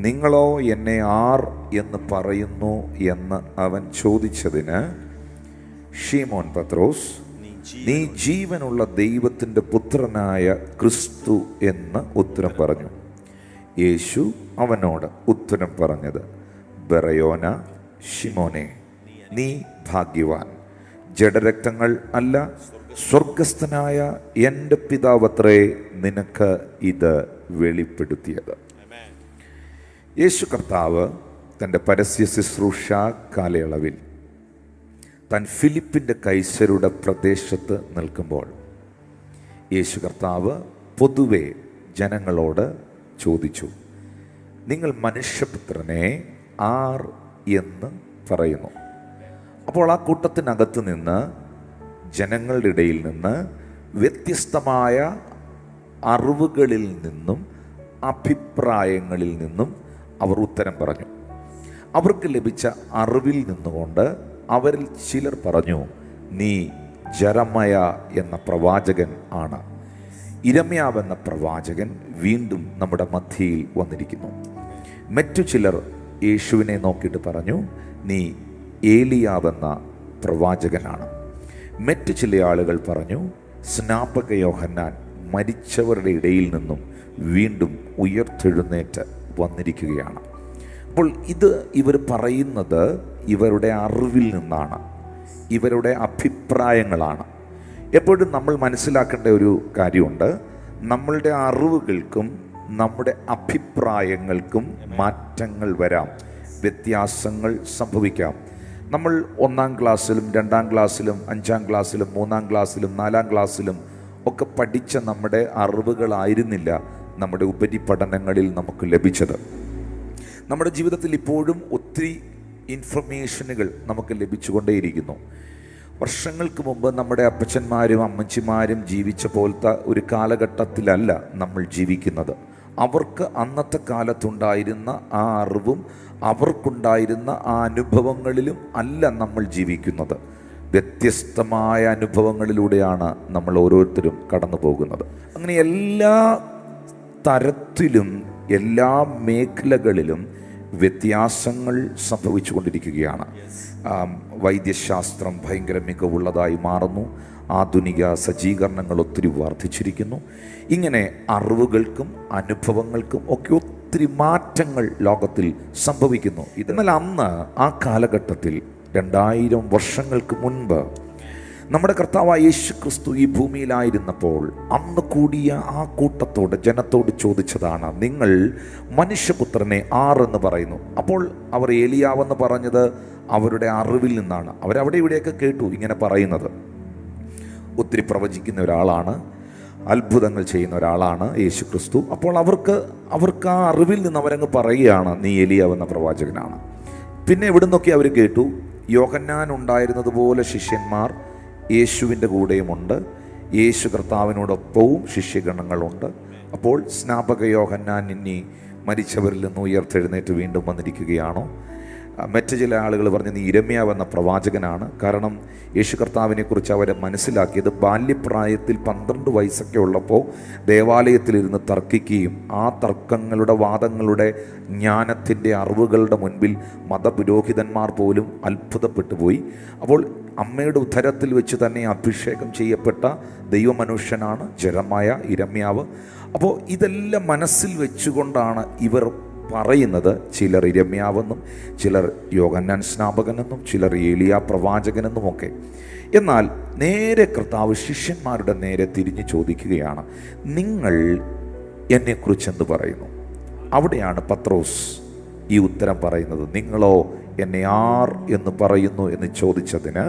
നിങ്ങളോ എന്നെ ആർ എന്ന് പറയുന്നു എന്ന് അവൻ ചോദിച്ചതിന് ശീമോൻ പത്രോസ്, നീ ജീവനുള്ള ദൈവത്തിൻ്റെ പുത്രനായ ക്രിസ്തു എന്ന് ഉത്തരം പറഞ്ഞു. യേശു അവനോട് ഉത്തരം പറഞ്ഞത്, ബറയോന ശിമോനെ, നീ ഭാഗ്യവാൻ. ജഡരക്തങ്ങൾ അല്ല, സ്വർഗസ്ഥനായ എൻ്റെ പിതാവത്രേ നിനക്ക് ഇത് വെളിപ്പെടുത്തിയത്. യേശു കർത്താവ് തൻ്റെ പരസ്യ ശുശ്രൂഷ കാലയളവിൽ താൻ ഫിലിപ്പിൻ്റെ കൈസരുടെ പ്രദേശത്ത് നിൽക്കുമ്പോൾ യേശു കർത്താവ് പൊതുവെ ജനങ്ങളോട് ചോദിച്ചു, നിങ്ങൾ മനുഷ്യപുത്രനെ ആർ എന്ന് പറയുന്നു? അപ്പോൾ ആ കൂട്ടത്തിനകത്ത് നിന്ന്, ജനങ്ങളുടെ ഇടയിൽ നിന്ന് വ്യത്യസ്തമായ അറിവുകളിൽ നിന്നും അഭിപ്രായങ്ങളിൽ നിന്നും അവർ ഉത്തരം പറഞ്ഞു. അവർക്ക് ലഭിച്ച അറിവിൽ നിന്നുകൊണ്ട് അവരിൽ ചിലർ പറഞ്ഞു, നീ ജെറമയ എന്ന പ്രവാചകൻ ആണ്. ഇരമ്യാവ് എന്ന പ്രവാചകൻ വീണ്ടും നമ്മുടെ മധ്യയിൽ വന്നിരിക്കുന്നു. മറ്റു ചിലർ യേശുവിനെ നോക്കിയിട്ട് പറഞ്ഞു, നീ ഏലിയാവെന്ന പ്രവാചകനാണ്. മറ്റു ചില ആളുകൾ പറഞ്ഞു, സ്നാപക യോഹന്നാൻ മരിച്ചവരുടെ ഇടയിൽ നിന്നും വീണ്ടും ഉയർത്തെഴുന്നേറ്റ് വന്നിരിക്കുകയാണ്. അപ്പോൾ ഇത് ഇവർ പറയുന്നത് ഇവരുടെ അറിവിൽ നിന്നാണ്, ഇവരുടെ അഭിപ്രായങ്ങളാണ്. എപ്പോഴും നമ്മൾ മനസ്സിലാക്കേണ്ട ഒരു കാര്യമുണ്ട്, നമ്മളുടെ അറിവുകൾക്കും നമ്മുടെ അഭിപ്രായങ്ങൾക്കും മാറ്റങ്ങൾ വരാം, വ്യത്യാസങ്ങൾ സംഭവിക്കാം. നമ്മൾ 1-ാം ക്ലാസ്സിലും 2-ാം ക്ലാസ്സിലും 5-ാം ക്ലാസ്സിലും 3-ാം ക്ലാസ്സിലും 4-ാം ക്ലാസ്സിലും ഒക്കെ പഠിച്ച നമ്മുടെ അറിവുകളായിരുന്നില്ല നമ്മുടെ ഉപരിപഠനങ്ങളിൽ നമുക്ക് ലഭിച്ചത്. നമ്മുടെ ജീവിതത്തിൽ ഇപ്പോഴും ഒത്തിരി ഇൻഫർമേഷനുകൾ നമുക്ക് ലഭിച്ചുകൊണ്ടേയിരിക്കുന്നു. വർഷങ്ങൾക്ക് മുമ്പ് നമ്മുടെ അപ്പച്ചന്മാരും അമ്മച്ചിമാരും ജീവിച്ച പോലത്തെ ഒരു കാലഘട്ടത്തിലല്ല നമ്മൾ ജീവിക്കുന്നത്. അവർക്ക് അന്നത്തെ കാലത്തുണ്ടായിരുന്ന ആ അറിവും അവർക്കുണ്ടായിരുന്ന ആ അനുഭവങ്ങളിലും അല്ല നമ്മൾ ജീവിക്കുന്നത്. വ്യത്യസ്തമായ അനുഭവങ്ങളിലൂടെയാണ് നമ്മൾ ഓരോരുത്തരും കടന്നു പോകുന്നത്. അങ്ങനെ എല്ലാ തരത്തിലും എല്ലാ മേഖലകളിലും വ്യത്യാസങ്ങൾ സംഭവിച്ചു കൊണ്ടിരിക്കുകയാണ്. വൈദ്യശാസ്ത്രം ഭയങ്കര മികവുള്ളതായി മാറുന്നു. ആധുനിക സജ്ജീകരണങ്ങൾ ഒത്തിരി വർദ്ധിച്ചിരിക്കുന്നു. ഇങ്ങനെ അറിവുകൾക്കും അനുഭവങ്ങൾക്കും ഒക്കെ ഒത്തിരി മാറ്റങ്ങൾ ലോകത്തിൽ സംഭവിക്കുന്നു. എന്നാൽ അന്ന് ആ കാലഘട്ടത്തിൽ 2000 വർഷങ്ങൾക്ക് മുൻപ് നമ്മുടെ കർത്താവായ യേശു ക്രിസ്തു ഈ ഭൂമിയിലായിരുന്നപ്പോൾ അന്ന് കൂടിയ ആ കൂട്ടത്തോട്, ജനത്തോട് ചോദിച്ചതാണ്, നിങ്ങൾ മനുഷ്യപുത്രനെ ആരെന്ന് പറയുന്നു? അപ്പോൾ അവർ ഏലിയാവെന്ന് പറഞ്ഞത് അവരുടെ അറിവിൽ നിന്നാണ്. അവരവിടെ ഇവിടെയൊക്കെ കേട്ടു ഇങ്ങനെ പറയുന്നത്. ഒത്തിരി പ്രവചിക്കുന്ന ഒരാളാണ്, അത്ഭുതങ്ങൾ ചെയ്യുന്ന ഒരാളാണ് യേശു ക്രിസ്തു. അപ്പോൾ അവർക്ക് ആ അറിവിൽ നിന്ന് അവരങ്ങ് പറയുകയാണ്, നീ ഏലിയാവെന്ന പ്രവാചകനാണ്. പിന്നെ എവിടെ നിന്നൊക്കെ അവർ കേട്ടു, യോഹന്നാൻ ഉണ്ടായിരുന്നതുപോലെ ശിഷ്യന്മാർ യേശുവിൻ്റെ കൂടെയുമുണ്ട്, യേശു കർത്താവിനോടൊപ്പവും ശിഷ്യഗണങ്ങളുണ്ട്. അപ്പോൾ സ്നാപക യോഹന്നാൻ ഇനി മരിച്ചവരിൽ നിന്ന് ഉയർത്തെഴുന്നേറ്റ് വീണ്ടും വന്നിരിക്കുകയാണോ? മറ്റു ചില ആളുകൾ പറഞ്ഞ് നീ ഇരമ്യാവെന്ന പ്രവാചകനാണ്. കാരണം യേശു കർത്താവിനെക്കുറിച്ച് അവർ മനസ്സിലാക്കിയത് ബാല്യപ്രായത്തിൽ 12 വയസ്സൊക്കെ ഉള്ളപ്പോൾ ദേവാലയത്തിലിരുന്ന് തർക്കിക്കുകയും ആ തർക്കങ്ങളുടെ, വാദങ്ങളുടെ, ജ്ഞാനത്തിൻ്റെ അറിവുകളുടെ മുൻപിൽ മതപുരോഹിതന്മാർ പോലും അത്ഭുതപ്പെട്ടു പോയി. അപ്പോൾ അമ്മയുടെ ഉദരത്തിൽ വെച്ച് തന്നെ അഭിഷേകം ചെയ്യപ്പെട്ട ദൈവമനുഷ്യനാണ് ജെറമയ, ഇരമ്യാവ്. അപ്പോൾ ഇതെല്ലാം മനസ്സിൽ വെച്ചുകൊണ്ടാണ് ഇവർ പറയുന്നത്. ചിലർ ഇരമ്യാവെന്നും, ചിലർ യോഹന്നാൻ സ്നാപകനെന്നും, ചിലർ ഏലിയ പ്രവാചകനെന്നുമൊക്കെ. എന്നാൽ നേരെ കർത്താവ് ശിഷ്യന്മാരുടെ നേരെ തിരിഞ്ഞ് ചോദിക്കുകയാണ്, നിങ്ങൾ എന്നെക്കുറിച്ച് എന്ത് പറയുന്നു? അവിടെയാണ് പത്രോസ് ഈ ഉത്തരം പറയുന്നത്. നിങ്ങളോ എന്നെ ആർ എന്ന് പറയുന്നു എന്ന് ചോദിച്ചതിന്,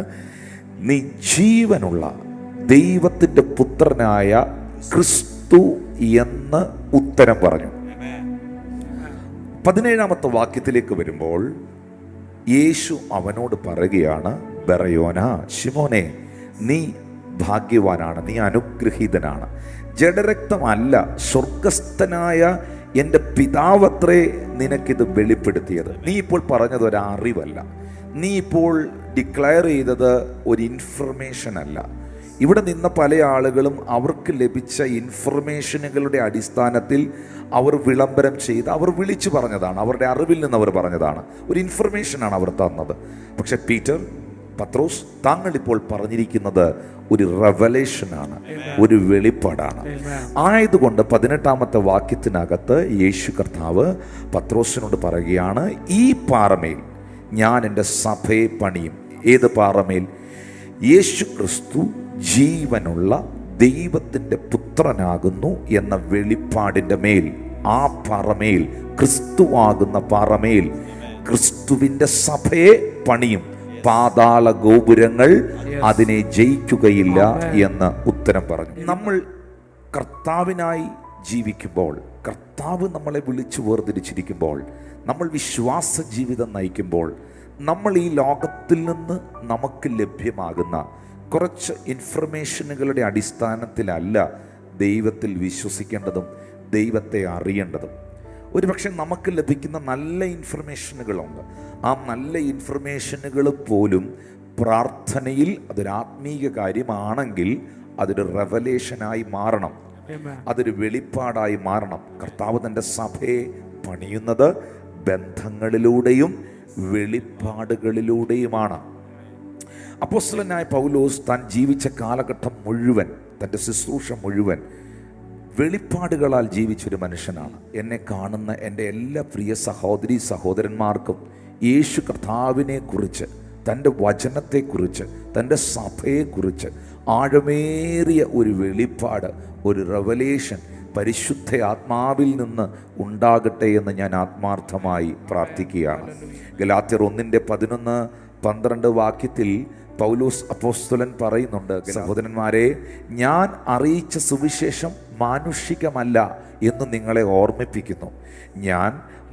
നീ ജീവനുള്ള ദൈവത്തിൻ്റെ പുത്രനായ ക്രിസ്തു എന്ന് ഉത്തരം പറഞ്ഞു. 17-ാമത്തെ വാക്യത്തിലേക്ക് വരുമ്പോൾ യേശു അവനോട് പറയുകയാണ്, ബറയോന ശിമോനെ, നീ ഭാഗ്യവാനാണ്, നീ അനുഗ്രഹീതനാണ്. ജഡരക്തമല്ല, സ്വർഗസ്ഥനായ എൻ്റെ പിതാവത്രേ നിനക്കിത് വെളിപ്പെടുത്തിയത്. നീ ഇപ്പോൾ പറഞ്ഞത് ഒരു അറിവല്ല, നീ ഇപ്പോൾ ഡിക്ലെയർ ചെയ്തത് ഒരു ഇൻഫർമേഷൻ അല്ല. ഇവിടെ നിന്ന പല ആളുകളും അവർക്ക് ലഭിച്ച ഇൻഫർമേഷനുകളുടെ അടിസ്ഥാനത്തിൽ അവർ വിളംബരം ചെയ്ത് അവർ വിളിച്ചു പറഞ്ഞതാണ്, അവരുടെ അറിവിൽ നിന്ന് അവർ പറഞ്ഞതാണ്, ഒരു ഇൻഫർമേഷനാണ് അവർ തന്നത്. പക്ഷെ പീറ്റർ, പത്രോസ്, താങ്കളിപ്പോൾ പറഞ്ഞിരിക്കുന്നത് ഒരു റെവലേഷനാണ്, ഒരു വെളിപ്പാടാണ്. ആയതുകൊണ്ട് 18-ാമത്തെ വാക്യത്തിനകത്ത് യേശു കർത്താവ് പത്രോസിനോട് പറയുകയാണ്, ഈ പാറമേൽ ഞാൻ എൻ്റെ സഭയെ പണിയും. ഏത് പാറമേൽ? യേശു ക്രിസ്തു ജീവനുള്ള ദൈവത്തിൻ്റെ പുത്രനാകുന്നു എന്ന വെളിപ്പാടിൻ്റെ മേൽ, ആ പാറമേൽ, ക്രിസ്തുവാകുന്ന പാറമേൽ ക്രിസ്തുവിൻ്റെ സഭയെ പണിയും. പാതാള ഗോപുരങ്ങൾ അതിനെ ജയിക്കുകയില്ല എന്ന് ഉത്തരം പറഞ്ഞു. നമ്മൾ കർത്താവിനായി ജീവിക്കുമ്പോൾ, കർത്താവ് നമ്മളെ വിളിച്ചു വേർതിരിച്ചിരിക്കുമ്പോൾ, നമ്മൾ വിശ്വാസ ജീവിതം നയിക്കുമ്പോൾ, നമ്മൾ ഈ ലോകത്തിൽ നിന്ന് നമുക്ക് ലഭ്യമാകുന്ന കുറച്ച് ഇൻഫർമേഷനുകളുടെ അടിസ്ഥാനത്തിലല്ല ദൈവത്തിൽ വിശ്വസിക്കേണ്ടതും ദൈവത്തെ അറിയേണ്ടതും. ഒരുപക്ഷെ നമുക്ക് ലഭിക്കുന്ന നല്ല ഇൻഫർമേഷനുകളുണ്ട്. ആ നല്ല ഇൻഫർമേഷനുകൾ പോലും പ്രാർത്ഥനയിൽ അതൊരു ആത്മീയ കാര്യമാണെങ്കിൽ അതൊരു റെവലേഷനായി മാറണം, അതൊരു വെളിപ്പാടായി മാറണം. കർത്താവ് തൻ്റെ സഭയെ പണിയുന്നത് ബന്ധങ്ങളിലൂടെയും വെളിപ്പാടുകളിലൂടെയുമാണ്. അപ്പോസ്തലനായ പൗലോസ് താൻ ജീവിച്ച കാലഘട്ടം മുഴുവൻ, തൻ്റെ ശുശ്രൂഷ മുഴുവൻ വെളിപ്പാടുകളാൽ ജീവിച്ചൊരു മനുഷ്യനാണ്. എന്നെ കാണുന്ന എൻ്റെ എല്ലാ പ്രിയ സഹോദരീ സഹോദരന്മാർക്കും യേശു കർത്താവിനെ കുറിച്ച്, തൻ്റെ വചനത്തെക്കുറിച്ച്, തൻ്റെ സഭയെക്കുറിച്ച് ആഴമേറിയ ഒരു വെളിപ്പാട്, ഒരു റെവലേഷൻ പരിശുദ്ധ ആത്മാവിൽ നിന്ന് ഉണ്ടാകട്ടെ എന്ന് ഞാൻ ആത്മാർത്ഥമായി പ്രാർത്ഥിക്കുകയാണ്. ഗലാത്യർ 1:11-12 വാക്യത്തിൽ പൗലോസ് അപ്പോസ്തലൻ പറയുന്നുണ്ട്, സഹോദരന്മാരെ, ഞാൻ അറിയിച്ച സുവിശേഷം മാനുഷികമല്ല എന്ന് നിങ്ങളെ ഓർമ്മിപ്പിക്കുന്നു. ഞാൻ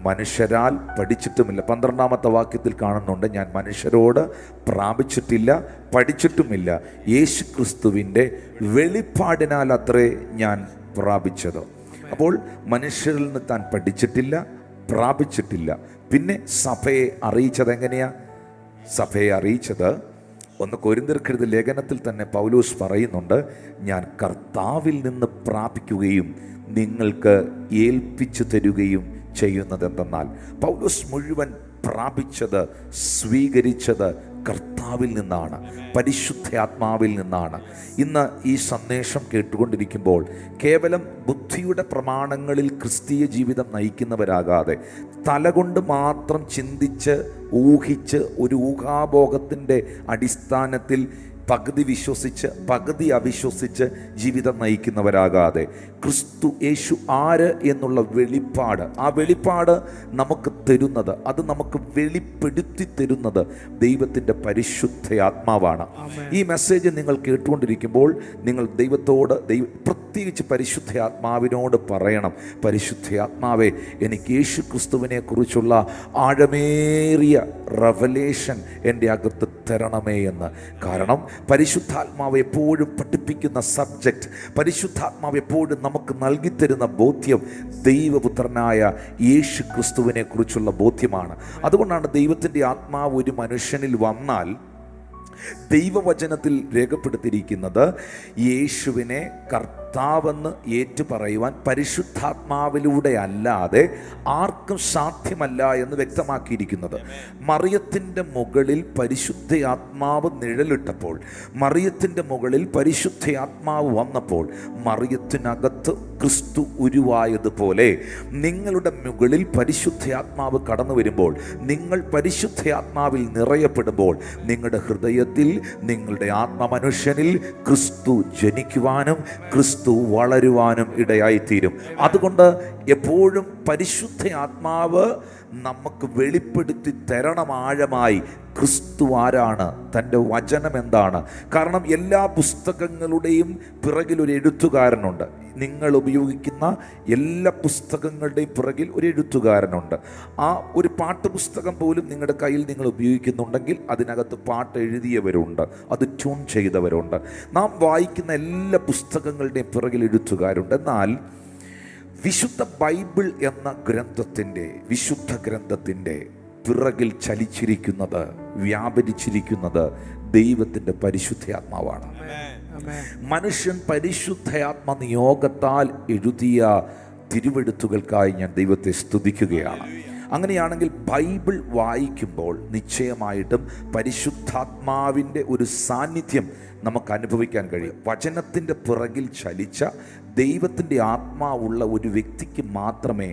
മനുഷ്യരാൽ പഠിച്ചിട്ടുമില്ല. 12-ാമത്തെ വാക്യത്തിൽ കാണുന്നുണ്ട്, ഞാൻ മനുഷ്യരോട് പ്രാപിച്ചിട്ടില്ല, പഠിച്ചിട്ടുമില്ല, യേശു ക്രിസ്തുവിൻ്റെ വെളിപ്പാടിനാൽ അത്രേ ഞാൻ പ്രാപിച്ചത്. അപ്പോൾ മനുഷ്യരിൽ നിന്ന് താൻ പഠിച്ചിട്ടില്ല, പ്രാപിച്ചിട്ടില്ല. പിന്നെ സഭയെ അറിയിച്ചത് എങ്ങനെയാ? സഭയെ അറിയിച്ചത് 1 കൊരിന്ത്യർക്കെഴുതിയ ലേഖനത്തിൽ തന്നെ പൗലോസ് പറയുന്നുണ്ട്, ഞാൻ കർത്താവിൽ നിന്ന് പ്രാപിക്കുകയും നിങ്ങൾക്ക് ഏൽപ്പിച്ചു തരുകയും ചെയ്യുന്നതെന്തെന്നാൽ, പൗലോസ് മുഴുവൻ പ്രാപിച്ചത്, സ്വീകരിച്ചത് കർത്താവിൽ നിന്നാണ്, പരിശുദ്ധ ആത്മാവിൽ നിന്നാണ്. ഇന്ന് ഈ സന്ദേശം കേട്ടുകൊണ്ടിരിക്കുമ്പോൾ കേവലം ബുദ്ധിയുടെ പ്രമാണങ്ങളിൽ ക്രിസ്തീയ ജീവിതം നയിക്കുന്നവരാകാതെ തലകൊണ്ട് മാത്രം ചിന്തിച്ച് ഊഹിച്ച് ഒരു ഊഹാഭോഗത്തിൻ്റെ അടിസ്ഥാനത്തിൽ പകുതി വിശ്വസിച്ച് പകുതി അവിശ്വസിച്ച് ജീവിതം നയിക്കുന്നവരാകാതെ ക്രിസ്തു യേശു ആര് എന്നുള്ള വെളിപ്പാട്, ആ വെളിപ്പാട് നമുക്ക് തരുന്നത്, അത് നമുക്ക് വെളിപ്പെടുത്തി തരുന്നത് ദൈവത്തിൻ്റെ പരിശുദ്ധ ആത്മാവാണ്. ഈ മെസ്സേജ് നിങ്ങൾ കേട്ടുകൊണ്ടിരിക്കുമ്പോൾ നിങ്ങൾ ദൈവത്തോട്, പ്രത്യേകിച്ച് പരിശുദ്ധ ആത്മാവിനോട് പറയണം, പരിശുദ്ധ ആത്മാവേ, എനിക്ക് യേശു ക്രിസ്തുവിനെ കുറിച്ചുള്ള ആഴമേറിയ റെവലേഷൻ എൻ്റെ അകത്ത് തരണമേ എന്ന്. കാരണം പരിശുദ്ധാത്മാവ് എപ്പോഴും പഠിപ്പിക്കുന്ന സബ്ജക്റ്റ്, പരിശുദ്ധാത്മാവ് എപ്പോഴും നമുക്ക് നൽകിത്തരുന്ന ബോധ്യം ദൈവപുത്രനായ യേശു ക്രിസ്തുവിനെ കുറിച്ചുള്ള ബോധ്യമാണ്. അതുകൊണ്ടാണ് ദൈവത്തിൻ്റെ ആത്മാവ് ഒരു മനുഷ്യനിൽ വന്നാൽ ദൈവവചനത്തിൽ രേഖപ്പെടുത്തിയിരിക്കുന്നത് യേശുവിനെ കർത്താവെന്ന് ഏറ്റുപറയുവാൻ പരിശുദ്ധാത്മാവിലൂടെ അല്ലാതെ ആർക്കും സാധ്യമല്ല എന്ന് വ്യക്തമാക്കിയിരിക്കുന്നത്. മറിയത്തിൻ്റെ മുകളിൽ പരിശുദ്ധ ആത്മാവ് നിഴലിട്ടപ്പോൾ, മറിയത്തിൻ്റെ മുകളിൽ പരിശുദ്ധ ആത്മാവ് വന്നപ്പോൾ മറിയത്തിനകത്ത് ക്രിസ്തു ഉരുവായതുപോലെ നിങ്ങളുടെ മുകളിൽ പരിശുദ്ധ ആത്മാവ് കടന്നു വരുമ്പോൾ, നിങ്ങൾ പരിശുദ്ധ ആത്മാവിൽ നിറയപ്പെടുമ്പോൾ നിങ്ങളുടെ ഹൃദയത്തിൽ, നിങ്ങളുടെ ആത്മമനുഷ്യനിൽ ക്രിസ്തു ജനിക്കുവാനും ക്രിസ്തു വളരുവാനും ഇടയായിത്തീരും. അതുകൊണ്ട് എപ്പോഴും പരിശുദ്ധ ആത്മാവ് നമുക്ക് വെളിപ്പെടുത്തി തരണം ആഴമായി ക്രിസ്തു ആരാണ്, തൻ്റെ വചനം എന്താണ്. കാരണം എല്ലാ പുസ്തകങ്ങളുടെയും പിറകിൽ ഒരു എഴുത്തുകാരനുണ്ട്. നിങ്ങൾ ഉപയോഗിക്കുന്ന എല്ലാ പുസ്തകങ്ങളുടെയും പിറകിൽ ഒരു എഴുത്തുകാരനുണ്ട്. ആ ഒരു പാട്ടുപുസ്തകം പോലും നിങ്ങളുടെ കയ്യിൽ നിങ്ങൾ ഉപയോഗിക്കുന്നുണ്ടെങ്കിൽ അതിനകത്ത് പാട്ട് എഴുതിയവരുണ്ട്, അത് ട്യൂൺ ചെയ്തവരുണ്ട്. നാം വായിക്കുന്ന എല്ലാ പുസ്തകങ്ങളുടെയും പിറകിൽ എഴുത്തുകാരുണ്ട്. എന്നാൽ വിശുദ്ധ ബൈബിൾ എന്ന ഗ്രന്ഥത്തിൻ്റെ, വിശുദ്ധ ഗ്രന്ഥത്തിൻ്റെ പിറകിൽ ചലിച്ചിരിക്കുന്നത്, വ്യാപരിച്ചിരിക്കുന്നത് ദൈവത്തിൻ്റെ പരിശുദ്ധ ആത്മാവാണ്. മനുഷ്യൻ പരിശുദ്ധാത്മ നിയോഗത്താൽ എഴുതിയ തിരുവെഴുത്തുകൾക്കായി ഞാൻ ദൈവത്തെ സ്തുതിക്കുകയാണ്. അങ്ങനെയാണെങ്കിൽ ബൈബിൾ വായിക്കുമ്പോൾ നിശ്ചയമായിട്ടും പരിശുദ്ധാത്മാവിൻ്റെ ഒരു സാന്നിധ്യം നമുക്ക് അനുഭവിക്കാൻ കഴിയും. വചനത്തിൻ്റെ പിറകിൽ ചലിച്ച ദൈവത്തിൻ്റെ ആത്മാവുള്ള ഒരു വ്യക്തിക്ക് മാത്രമേ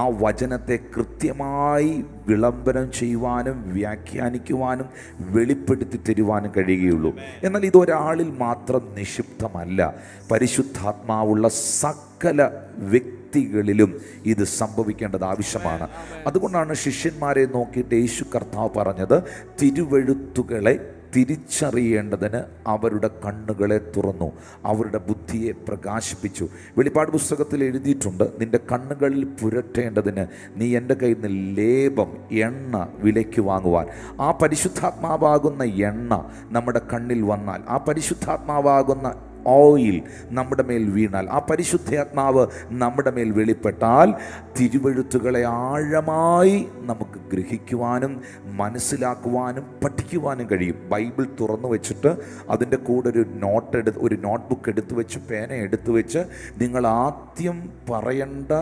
ആ വചനത്തെ കൃത്യമായി വിളംബരം ചെയ്യുവാനും വ്യാഖ്യാനിക്കുവാനും വെളിപ്പെടുത്തി തരുവാനും കഴിയുകയുള്ളൂ. എന്നാൽ ഇതൊരാളിൽ മാത്രം നിക്ഷിപ്തമല്ല. പരിശുദ്ധാത്മാവുള്ള സകല വ്യക്തികളിലും ഇത് സംഭവിക്കേണ്ടത് ആവശ്യമാണ്. അതുകൊണ്ടാണ് ശിഷ്യന്മാരെ നോക്കിയിട്ട് യേശു കർത്താവ് പറഞ്ഞത്, തിരുവെഴുത്തുകളെ തിരിച്ചറിയേണ്ടതിന് അവരുടെ കണ്ണുകളെ തുറന്നു, അവരുടെ ബുദ്ധിയെ പ്രകാശിപ്പിച്ചു. വെളിപ്പാട് പുസ്തകത്തിൽ എഴുതിയിട്ടുണ്ട്, നിന്റെ കണ്ണുകളിൽ പുരട്ടേണ്ടതിന് നീ എൻ്റെ കയ്യിൽ നിന്ന് ലേപം, എണ്ണ വിലയ്ക്ക് വാങ്ങുവാൻ. ആ പരിശുദ്ധാത്മാവാകുന്ന എണ്ണ നമ്മുടെ കണ്ണിൽ വന്നാൽ, ആ പരിശുദ്ധാത്മാവാകുന്ന ഓയിൽ നമ്മുടെ മേൽ വീണാൽ, ആ പരിശുദ്ധാത്മാവ് നമ്മുടെ മേൽ വെളിപ്പെട്ടാൽ തിരുവെഴുത്തുകളെ ആഴമായി നമുക്ക് ഗ്രഹിക്കുവാനും മനസ്സിലാക്കുവാനും പഠിക്കുവാനും കഴിയും. ബൈബിൾ തുറന്നു വെച്ചിട്ട് അതിൻ്റെ കൂടെ ഒരു നോട്ട്ബുക്ക് എടുത്തു വെച്ച്, പേന എടുത്തു വെച്ച് നിങ്ങൾ ആദ്യം പറയേണ്ട,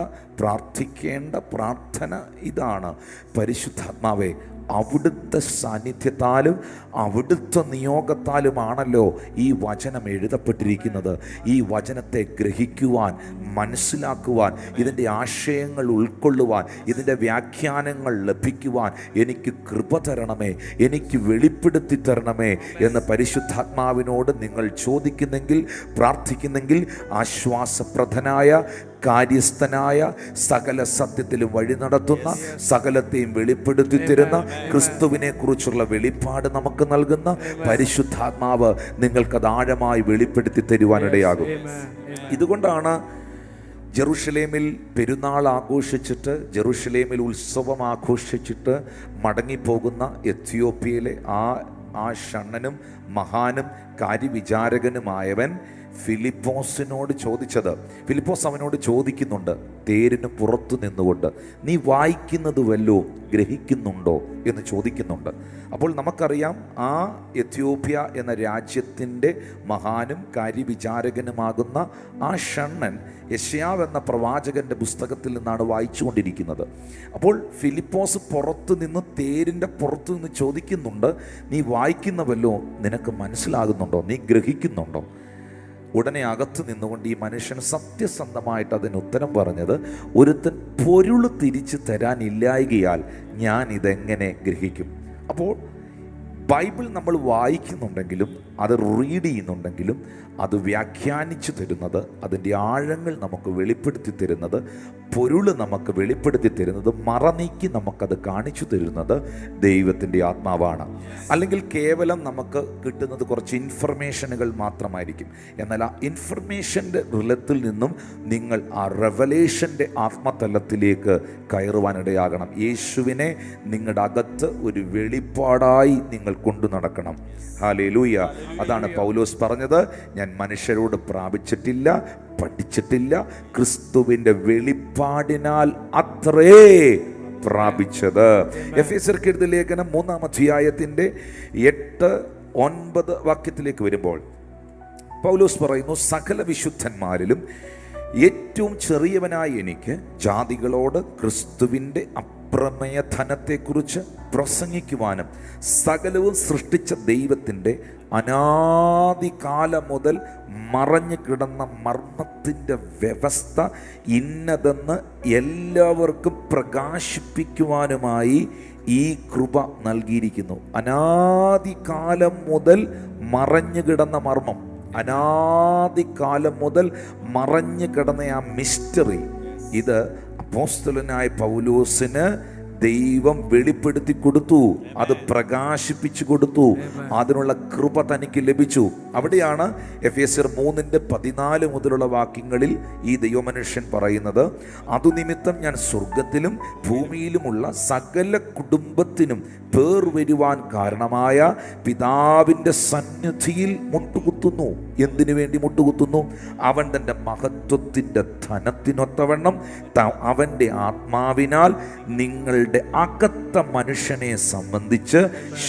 പ്രാർത്ഥിക്കേണ്ട പ്രാർത്ഥന ഇതാണ്: പരിശുദ്ധാത്മാവേ, അവിടുത്തെ സാന്നിധ്യത്താലും അവിടുത്തെ നിയോഗത്താലുമാണല്ലോ ഈ വചനം എഴുതപ്പെട്ടിരിക്കുന്നത്. ഈ വചനത്തെ ഗ്രഹിക്കുവാൻ, മനസ്സിലാക്കുവാൻ, ഇതിൻ്റെ ആശയങ്ങൾ ഉൾക്കൊള്ളുവാൻ, ഇതിൻ്റെ വ്യാഖ്യാനങ്ങൾ ലഭിക്കുവാൻ എനിക്ക് കൃപ തരണമേ, എനിക്ക് വെളിപ്പെടുത്തി തരണമേ എന്ന് പരിശുദ്ധാത്മാവിനോട് നിങ്ങൾ ചോദിക്കുന്നെങ്കിൽ, പ്രാർത്ഥിക്കുന്നെങ്കിൽ, ആശ്വാസപ്രദനായ, കാര്യസ്ഥനായ, സകല സത്യത്തിലും വഴി നടത്തുന്ന, സകലത്തെയും വെളിപ്പെടുത്തി തരുന്ന, ക്രിസ്തുവിനെ കുറിച്ചുള്ള വെളിപ്പാട് നമുക്ക് നൽകുന്ന പരിശുദ്ധാത്മാവ് നിങ്ങൾക്കത് ആഴമായി വെളിപ്പെടുത്തി തരുവാനിടയാകും. ഇതുകൊണ്ടാണ് ജെറുസലേമിൽ പെരുന്നാൾ ആഘോഷിച്ചിട്ട്, ജെറുസലേമിൽ ഉത്സവം ആഘോഷിച്ചിട്ട് മടങ്ങിപ്പോകുന്ന എത്യോപ്യയിലെ ആ ഷണ്ണനും മഹാനും കാര്യവിചാരകനുമായവൻ ഫിലിപ്പോസിനോട് ചോദിച്ചത്. ഫിലിപ്പോസ് അവനോട് ചോദിക്കുന്നുണ്ട്, തേരിന് പുറത്തു നിന്നുകൊണ്ട്, നീ വായിക്കുന്നത് വല്ലോ ഗ്രഹിക്കുന്നുണ്ടോ എന്ന് ചോദിക്കുന്നുണ്ട്. അപ്പോൾ നമുക്കറിയാം, ആ എത്യോപ്യ എന്ന രാജ്യത്തിൻ്റെ മഹാനും കാര്യവിചാരകനുമാകുന്ന ആ ഷണ്ണൻ യെശയ്യാവ് എന്ന പ്രവാചകൻ്റെ പുസ്തകത്തിൽ നിന്നാണ് വായിച്ചുകൊണ്ടിരിക്കുന്നത്. അപ്പോൾ ഫിലിപ്പോസ് പുറത്തു നിന്ന്, തേരിൻ്റെ പുറത്തു നിന്ന് ചോദിക്കുന്നുണ്ട്, നീ വായിക്കുന്നവല്ലോ നിനക്ക് മനസ്സിലാകുന്നുണ്ടോ, നീ ഗ്രഹിക്കുന്നുണ്ടോ? ഉടനെ അകത്ത് നിന്നുകൊണ്ട് ഈ മനുഷ്യൻ സത്യസന്ധമായിട്ട് അതിന് ഉത്തരം പറഞ്ഞത്, ഒരുത്തൻ പൊരുൾ തിരിച്ചു തരാനില്ലായകയാൽ ഞാൻ ഇതെങ്ങനെ ഗ്രഹിക്കും? അപ്പോൾ ബൈബിൾ നമ്മൾ വായിക്കുന്നുണ്ടെങ്കിലും, അത് റീഡ് ചെയ്യുന്നുണ്ടെങ്കിലും, അത് വ്യാഖ്യാനിച്ചു തരുന്നത്, അതിൻ്റെ ആഴങ്ങൾ നമുക്ക് വെളിപ്പെടുത്തി തരുന്നത്, പൊരുൾ നമുക്ക് വെളിപ്പെടുത്തി തരുന്നത്, മറനീക്കി നമുക്കത് കാണിച്ചു തരുന്നത് ദൈവത്തിൻ്റെ ആത്മാവാണ്. അല്ലെങ്കിൽ കേവലം നമുക്ക് കിട്ടുന്നത് കുറച്ച് ഇൻഫർമേഷനുകൾ മാത്രമായിരിക്കും. എന്നാൽ ആ ഇൻഫർമേഷൻ്റെ റിലത്തിൽ നിന്നും നിങ്ങൾ ആ റെവലേഷൻ്റെ ആത്മതലത്തിലേക്ക് കയറുവാനിടയാകണം. യേശുവിനെ നിങ്ങളുടെ അകത്ത് ഒരു വെളിപ്പാടായി നിങ്ങൾ കൊണ്ടു നടക്കണം. ഹല്ലേലൂയ. അതാണ് പൗലോസ് പറഞ്ഞത്, ഞാൻ മനുഷ്യരോട് പ്രാപിച്ചിട്ടില്ല, പഠിച്ചിട്ടില്ല, ക്രിസ്തുവിൻ്റെ വെളിപ്പാടിനാൽ അത്രേ പ്രാപിച്ചത്. എഫേസ്യർക്ക് എഴുതിയ ലേഖനം 3-ാം അധ്യായത്തിൻ്റെ 8-9 വാക്യത്തിലേക്ക് വരുമ്പോൾ പൗലോസ് പറയുന്നു, സകല വിശുദ്ധന്മാരിലും ഏറ്റവും ചെറിയവനായ എനിക്ക് ജാതികളോട് ക്രിസ്തുവിൻ്റെ അപ്രമേയ ധനത്തെക്കുറിച്ച് പ്രസംഗിക്കുവാനും സകലവും സൃഷ്ടിച്ച ദൈവത്തിൻ്റെ അനാദികാലം മുതൽ മറഞ്ഞു കിടന്ന മർമ്മത്തിൻ്റെ വ്യവസ്ഥ ഇന്നതെന്ന് എല്ലാവർക്കും പ്രകാശിപ്പിക്കുവാനുമായി ഈ കൃപ നൽകിയിരിക്കുന്നു. അനാദികാലം മുതൽ മറഞ്ഞു കിടന്ന മർമ്മം, അനാദികാലം മുതൽ മറഞ്ഞു കിടന്ന ആ മിസ്റ്ററി, ഇത് അപ്പോസ്തലനായ പൗലോസിന് ദൈവം വെളിപ്പെടുത്തി കൊടുത്തു, അത് പ്രകാശിപ്പിച്ചു കൊടുത്തു, അതിനുള്ള കൃപ തനിക്ക് ലഭിച്ചു. അവിടെയാണ് എഫേസ്യർ 3:14 മുതലുള്ള വാക്യങ്ങളിൽ ഈ ദൈവമനുഷ്യൻ പറയുന്നത്, അതുനിമിത്തം ഞാൻ സ്വർഗത്തിലും ഭൂമിയിലുമുള്ള സകല കുടുംബത്തിനും പേർ വരുവാൻ കാരണമായ പിതാവിൻ്റെ സന്നിധിയിൽ മുട്ടുകുത്തുന്നു. എന്തിനു വേണ്ടി മുട്ടുകുത്തുന്നു? അവൻ തൻ്റെ മഹത്വത്തിൻ്റെ ധനത്തിനൊത്തവണ്ണം അവൻ്റെ ആത്മാവിനാൽ നിങ്ങളുടെ അകത്ത മനുഷ്യനെ സംബന്ധിച്ച്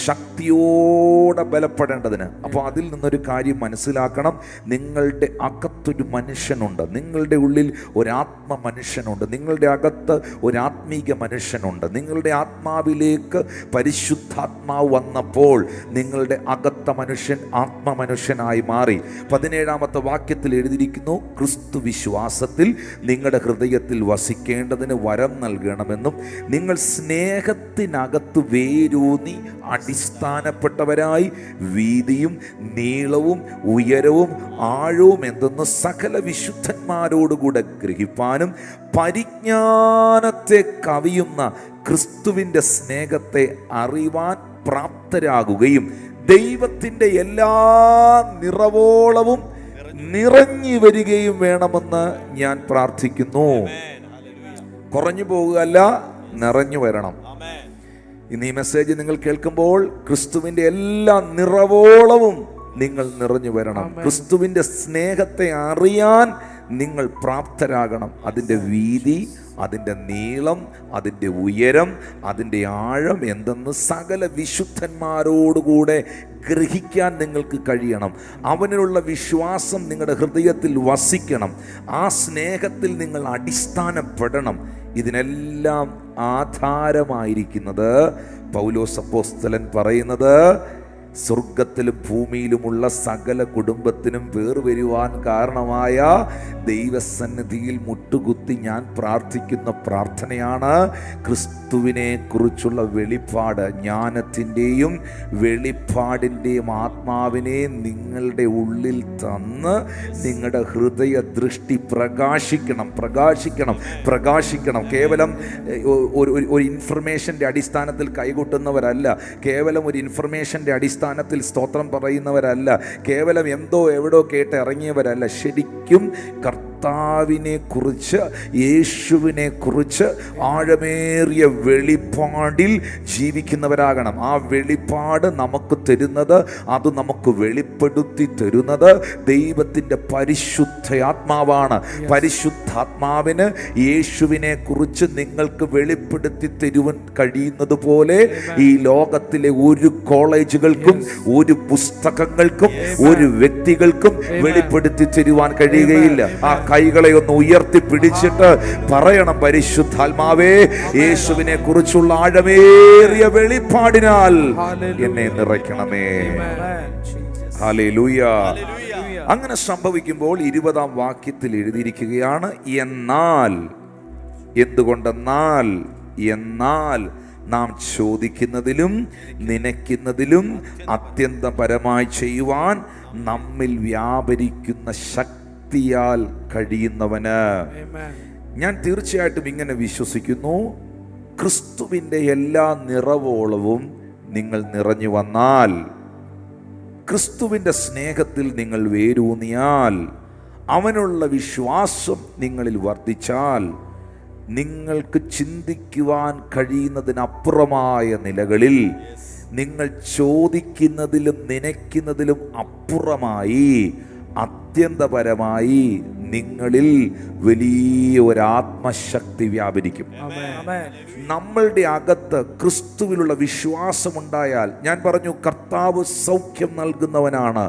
ശക്തിയോടെ ബലപ്പെടേണ്ടതിന്. അപ്പോൾ അതിൽ നിന്നൊരു കാര്യം മനസ്സിലാക്കണം. നിങ്ങളുടെ അകത്തൊരു മനുഷ്യനുണ്ട്, നിങ്ങളുടെ ഉള്ളിൽ ഒരാത്മ മനുഷ്യനുണ്ട്, നിങ്ങളുടെ അകത്ത് ഒരാത്മീക മനുഷ്യനുണ്ട്. നിങ്ങളുടെ ആത്മാവിലേക്ക് പരിശുദ്ധാത്മാവ് വന്നപ്പോൾ നിങ്ങളുടെ അകത്ത മനുഷ്യൻ ആത്മമനുഷ്യനായി മാറി. 17-ാമത്തെ വാക്യത്തിൽ എഴുതിയിരിക്കുന്നു, ക്രിസ്തു വിശ്വാസത്തിൽ നിങ്ങളുടെ ഹൃദയത്തിൽ വസിക്കേണ്ടതിന് വരം നൽകണമെന്നും നിങ്ങൾ സ്നേഹത്തിനകത്ത് വേരൂന്നി അടിസ്ഥാനപ്പെട്ടവരായി വീതിയും നീളവും ഉയരവും ആഴവും എന്തെന്ന് സകല വിശുദ്ധന്മാരോടുകൂടെ ഗ്രഹിപ്പാനും പരിജ്ഞാനത്തെ കവിയുന്ന ക്രിസ്തുവിൻ്റെ സ്നേഹത്തെ അറിവാൻ പ്രാപ്തരാകുകയും ദൈവത്തിൻ്റെ എല്ലാ നിറവോളവും നിറഞ്ഞു വരികയും വേണമെന്ന് ഞാൻ പ്രാർത്ഥിക്കുന്നു. കുറഞ്ഞു പോകുകയല്ല, നിറഞ്ഞു വരണം. ഇന്ന് ഈ മെസ്സേജ് നിങ്ങൾ കേൾക്കുമ്പോൾ ക്രിസ്തുവിൻ്റെ എല്ലാ നിറവോളവും നിങ്ങൾ നിറഞ്ഞു വരണം. ക്രിസ്തുവിൻ്റെ സ്നേഹത്തെ അറിയാൻ നിങ്ങൾ പ്രാപ്തരാകണം. അതിൻ്റെ വീതി, അതിൻ്റെ നീളം, അതിൻ്റെ ഉയരം, അതിൻ്റെ ആഴം എന്തെന്ന് സകല വിശുദ്ധന്മാരോടുകൂടെ ഗ്രഹിക്കാൻ നിങ്ങൾക്ക് കഴിയണം. അവനിലുള്ള വിശ്വാസം നിങ്ങളുടെ ഹൃദയത്തിൽ വസിക്കണം. ആ സ്നേഹത്തിൽ നിങ്ങൾ അടിസ്ഥാനപ്പെടണം. ഇതിനെല്ലാം ആധാരമായിരിക്കുന്നത് പൗലോസ് അപ്പോസ്തലൻ പറയുന്നത്, സ്വർഗത്തിലും ഭൂമിയിലുമുള്ള സകല കുടുംബത്തിനും വേർവരുവാൻ കാരണമായ ദൈവസന്നിധിയിൽ മുട്ടുകുത്തി ഞാൻ പ്രാർത്ഥിക്കുന്ന പ്രാർത്ഥനയാണ്, ക്രിസ്തുവിനെ കുറിച്ചുള്ള വെളിപ്പാട്, ജ്ഞാനത്തിൻ്റെയും വെളിപ്പാടിൻ്റെയും ആത്മാവിനെ നിങ്ങളുടെ ഉള്ളിൽ തന്ന് നിങ്ങളുടെ ഹൃദയ ദൃഷ്ടി പ്രകാശിക്കണം. കേവലം ഒരു ഇൻഫർമേഷൻ്റെ അടിസ്ഥാനത്തിൽ കൈകൊട്ടുന്നവരല്ല, കേവലം ഒരു ഇൻഫർമേഷൻ്റെ അടിസ്ഥാനത്തിൽ സ്തോത്രം പറയുന്നവരല്ല, കേവലം എന്തോ എവിടോ കേട്ട് ഇറങ്ങിയവരല്ല. ശരിക്കും കർത്താവിനെ കുറിച്ച്, യേശുവിനെ കുറിച്ച് ആഴമേറിയ വെളിപ്പാടിൽ ജീവിക്കുന്നവരാകണം. ആ വെളിപ്പാട് നമുക്ക് തരുന്നത്, അത് നമുക്ക് വെളിപ്പെടുത്തി തരുന്നത് ദൈവത്തിൻ്റെ പരിശുദ്ധാത്മാവാണ്. പരിശുദ്ധാത്മാവിന് യേശുവിനെ കുറിച്ച് നിങ്ങൾക്ക് വെളിപ്പെടുത്തി തരുവാൻ കഴിയുന്നത് പോലെ ഈ ലോകത്തിലെ ഒരു കോളേജുകൾക്കും ഒരു പുസ്തകങ്ങൾക്കും ഒരു വ്യക്തികൾക്കും വെളിപ്പെടുത്തി തരുവാൻ കഴിയുകയില്ല. ആ കൈകളെ ഒന്ന് ഉയർത്തി പിടിച്ചിട്ട് പറയണം, പരിശുദ്ധാത്മാവേ, യേശുവിനെ കുറിച്ചുള്ള ആഴമേറിയ വെളിപ്പാടിനാൽ എന്നെ നിറയ്ക്കണമേ. ഹല്ലേലൂയ. അങ്ങനെ സംഭവിക്കുമ്പോൾ 20-ാം വാക്യത്തിൽ എഴുതിയിരിക്കുകയാണ്, എന്നാൽ നാം ചോദിക്കുന്നതിലും നനയ്ക്കുന്നതിലും അത്യന്തപരമായി ചെയ്യുവാൻ നമ്മിൽ വ്യാപരിക്കുന്ന ശക്തിയാൽ കഴിയുന്നവന്. ഞാൻ തീർച്ചയായിട്ടും ഇങ്ങനെ വിശ്വസിക്കുന്നു, ക്രിസ്തുവിൻ്റെ എല്ലാ നിറവോളവും നിങ്ങൾ നിറഞ്ഞു വന്നാൽ, ക്രിസ്തുവിൻ്റെ സ്നേഹത്തിൽ നിങ്ങൾ വേരൂന്നിയാൽ, അവനുള്ള വിശ്വാസം നിങ്ങളിൽ വർദ്ധിച്ചാൽ, നിങ്ങൾക്ക് ചിന്തിക്കുവാൻ കഴിയുന്നതിനപ്പുറമായ നിലകളിൽ, നിങ്ങൾ ചോദിക്കുന്നതിലും നനയ്ക്കുന്നതിലും അപ്പുറമായി, അത്യന്തപരമായി നിങ്ങളിൽ വലിയ ഒരു ആത്മശക്തി വ്യാപരിക്കും. നമ്മളുടെ അകത്ത് ക്രിസ്തുവിലുള്ള വിശ്വാസമുണ്ടായാൽ, ഞാൻ പറഞ്ഞു, കർത്താവ് സൗഖ്യം നൽകുന്നവനാണ്,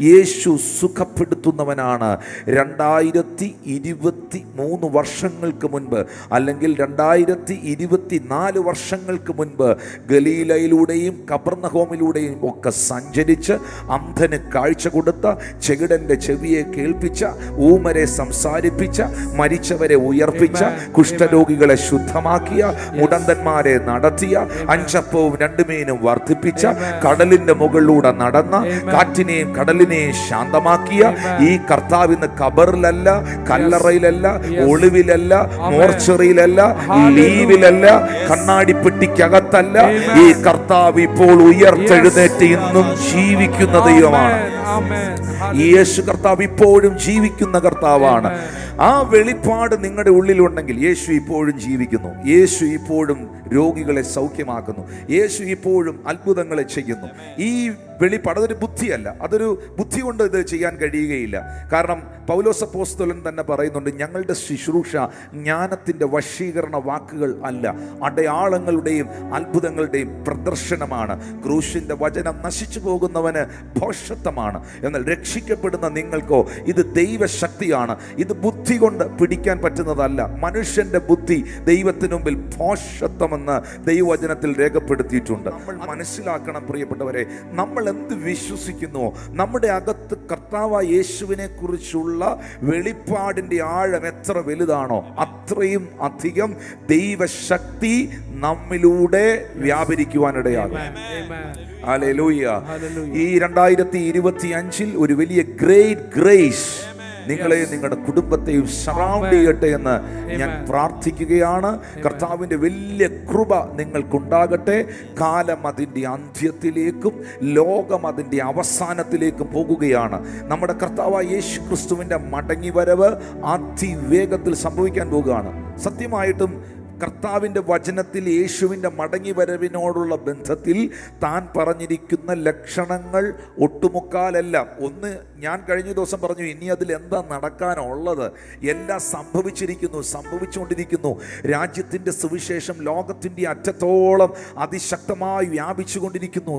യേശു സുഖപ്പെടുത്തുന്നവനാണ്. 2023 വർഷങ്ങൾക്ക് മുൻപ്, അല്ലെങ്കിൽ 2024 വർഷങ്ങൾക്ക് മുൻപ് ഗലീലയിലൂടെയും കപർന്നഹോമിലൂടെയും ഒക്കെ സഞ്ചരിച്ച് അന്ധന് കാഴ്ച കൊടുത്ത, ചെകിടന്റെ ചെവിയെ കേൾപ്പിച്ച, ഊമരെ സംസാരിപ്പിച്ച, മരിച്ചവരെ ഉയർപ്പിച്ച, കുഷ്ഠരോഗികളെ ശുദ്ധമാക്കിയ, മുടന്തന്മാരെ നടത്തിയ, 5 അപ്പവും 2 മീനും വർദ്ധിപ്പിച്ച, കടലിന്റെ മുകളിലൂടെ നടന്ന, കാറ്റിനെയും കടലിനെയും ശാന്തമാക്കിയ ഈ കർത്താവ് ഇന്ന് കബറിലല്ല, കല്ലറയിലല്ല, ഒളിവിലല്ല, മോർച്ചറിയിലല്ല, ലീവിലല്ല, കണ്ണാടിപ്പെട്ടിക്കകത്തല്ല. ഈ കർത്താവ് ഇപ്പോൾ ഉയർത്തെഴുന്നേറ്റ് ഇന്നും ജീവിക്കുന്ന ദൈവമാണ്. യേശു കർത്താവ് ഇപ്പോഴും ജീവിക്കുന്ന കർത്താവാണ്. ആ വെളിപ്പാട് നിങ്ങളുടെ ഉള്ളിലുണ്ടെങ്കിൽ യേശു ഇപ്പോഴും ജീവിക്കുന്നു, യേശു ഇപ്പോഴും രോഗികളെ സൗഖ്യമാക്കുന്നു, യേശു ഇപ്പോഴും അത്ഭുതങ്ങളെ ചെയ്യുന്നു. ഈ അതൊരു ബുദ്ധിയല്ല, അതൊരു ബുദ്ധി കൊണ്ട് ഇത് ചെയ്യാൻ കഴിയുകയില്ല. കാരണം പൗലോസ് അപ്പോസ്തലൻ തന്നെ പറയുന്നുണ്ട്, ഞങ്ങളുടെ ശുശ്രൂഷ ജ്ഞാനത്തിൻ്റെ വശീകരണ വാക്കുകൾ അല്ല, അടയാളങ്ങളുടെയും അത്ഭുതങ്ങളുടെയും പ്രദർശനമാണ്. ക്രൂശിൻ്റെ വചനം നശിച്ചു പോകുന്നവന് ഭോഷത്വമാണ്, എന്നാൽ രക്ഷിക്കപ്പെടുന്ന നിങ്ങൾക്കോ ഇത് ദൈവശക്തിയാണ്. ഇത് ബുദ്ധി കൊണ്ട് പിടിക്കാൻ പറ്റുന്നതല്ല. മനുഷ്യന്റെ ബുദ്ധി ദൈവത്തിന് മുമ്പിൽ ഭോഷത്വമെന്ന് ദൈവവചനത്തിൽ രേഖപ്പെടുത്തിയിട്ടുണ്ട്. നമ്മൾ മനസ്സിലാക്കണം പ്രിയപ്പെട്ടവരെ, നമ്മൾ എന്ത് വിശ്വസിക്കുന്നുവോ, നമ്മുടെ അകത്ത് കർത്താവായ യേശുവിനെ കുറിച്ചുള്ള വെളിപ്പാടിന്റെ ആഴം എത്ര വലുതാണോ അത്രയും അധികം ദൈവശക്തി നമ്മിലൂടെ വ്യാപരിക്കുവാനിടയാകും. ഹല്ലേലൂയ. ഈ 2025 ഒരു വലിയ ഗ്രേറ്റ് ഗ്രേസ് നിങ്ങളെയും നിങ്ങളുടെ കുടുംബത്തെയും സറൗണ്ട് ചെയ്യട്ടെ എന്ന് ഞാൻ പ്രാർത്ഥിക്കുകയാണ്. കർത്താവിൻ്റെ വലിയ കൃപ നിങ്ങൾക്കുണ്ടാകട്ടെ. കാലം അതിൻ്റെ അന്ത്യത്തിലേക്കും ലോകം അതിൻ്റെ അവസാനത്തിലേക്കും പോകുകയാണ്. നമ്മുടെ കർത്താവായ യേശു ക്രിസ്തുവിൻ്റെ മടങ്ങിവരവ് അതിവേഗത്തിൽ സംഭവിക്കാൻ പോകുകയാണ്. സത്യമായിട്ടും കർത്താവിൻ്റെ വചനത്തിൽ യേശുവിൻ്റെ മടങ്ങി വരവിനോടുള്ള ബന്ധത്തിൽ താൻ പറഞ്ഞിരിക്കുന്ന ലക്ഷണങ്ങൾ ഒട്ടുമുക്കാലെല്ലാം, ഒന്ന് ഞാൻ കഴിഞ്ഞ ദിവസം പറഞ്ഞു, ഇനി അതിൽ എന്താ നടക്കാനുള്ളത്, എല്ലാം സംഭവിച്ചുകൊണ്ടിരിക്കുന്നു. രാജ്യത്തിൻ്റെ സുവിശേഷം ലോകത്തിൻ്റെ അറ്റത്തോളം അതിശക്തമായി വ്യാപിച്ചുകൊണ്ടിരിക്കുന്നു.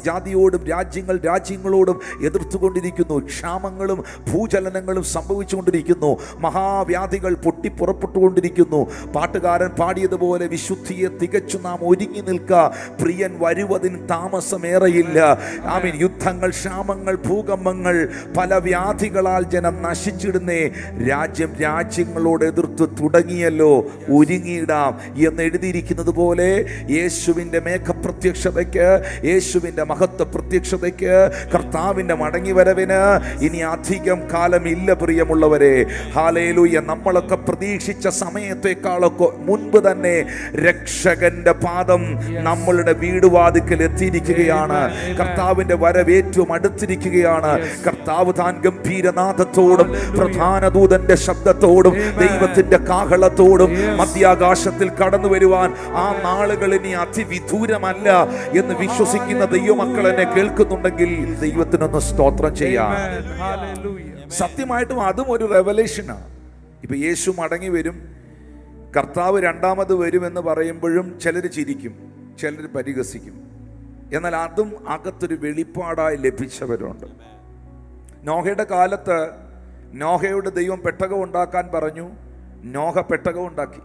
ജാതിയോടും രാജ്യങ്ങളോടും എതിർത്തുകൊണ്ടിരിക്കുന്നു. ക്ഷാമങ്ങളും ഭൂചലനങ്ങളും സംഭവിച്ചുകൊണ്ടിരിക്കുന്നു. മഹാവ്യാധികൾ പൊട്ടിപ്പുറപ്പെട്ടുകൊണ്ടിരിക്കുന്നു. പാട്ടുകാരൻ പാടിയതുപോലെ വിശുദ്ധിയെ തികച്ചു നാം ഒരുങ്ങി നിൽക്ക, പ്രിയൻ വരുവതിന് താമസമേറെയില്ല. ആമീൻ. യുദ്ധങ്ങൾ, ക്ഷാമങ്ങൾ, ഭൂകമ്പങ്ങൾ, പല വ്യാധികളാൽ ജനം നശിച്ചിടുന്നേ. രാജ്യങ്ങളോട് എതിർത്ത് തുടങ്ങിയല്ലോ, ഒരുങ്ങിയിടാം എന്ന് എഴുതിയിരിക്കുന്നത് പോലെ യേശുവിൻ്റെ മേഘപ്രത്യക്ഷതയ്ക്ക്, യേശുവിൻ്റെ മഹത്വ പ്രത്യക്ഷതയ്ക്ക്, കർത്താവിൻ്റെ മടങ്ങിവരവിന് ഇനി അധികം കാലമില്ല പ്രിയമുള്ളവരെ. ഹല്ലേലൂയ. നമ്മളൊക്കെ പ്രതീക്ഷിച്ച സമയത്തെക്കാളൊക്കെ മുൻപ് തന്നെ രക്ഷകന്റെ പാദം നമ്മളുടെ വീടുവാതിക്കൽ എത്തിയിരിക്കുകയാണ്. കർത്താവിന്റെ വരവേറ്റവും അടുത്തിരിക്കുകയാണ്. കർത്താവ് താൻ ഗംഭീരനാഥത്തോടും പ്രധാന ദൂതന്റെ ശബ്ദത്തോടും ദൈവത്തിന്റെ കാഹളത്തോടും മധ്യാകാശത്തിൽ കടന്നു വരുവാൻ ആ നാളുകൾ ഇനി അതിവിദൂരമല്ല എന്ന് വിശ്വസിക്കുന്ന ദൈവമക്കൾ എന്നെ കേൾക്കുന്നുണ്ടെങ്കിൽ ദൈവത്തിനൊന്ന് സ്തോത്രം ചെയ്യാം. സത്യമായിട്ടും അതും ഒരു റെവലേഷനാണ്. ഇപ്പൊ യേശു മടങ്ങി വരും, കർത്താവ് രണ്ടാമത് വരുമെന്ന് പറയുമ്പോഴും ചിലർ ചിരിക്കും, ചിലർ പരിഹസിക്കും. എന്നാൽ അതും അകത്തൊരു വെളിപ്പാടായി ലഭിച്ചവരുണ്ട്. നോഹയുടെ കാലത്ത് നോഹയുടെ ദൈവം പെട്ടകം ഉണ്ടാക്കാൻ പറഞ്ഞു. നോഹ പെട്ടകം ഉണ്ടാക്കി.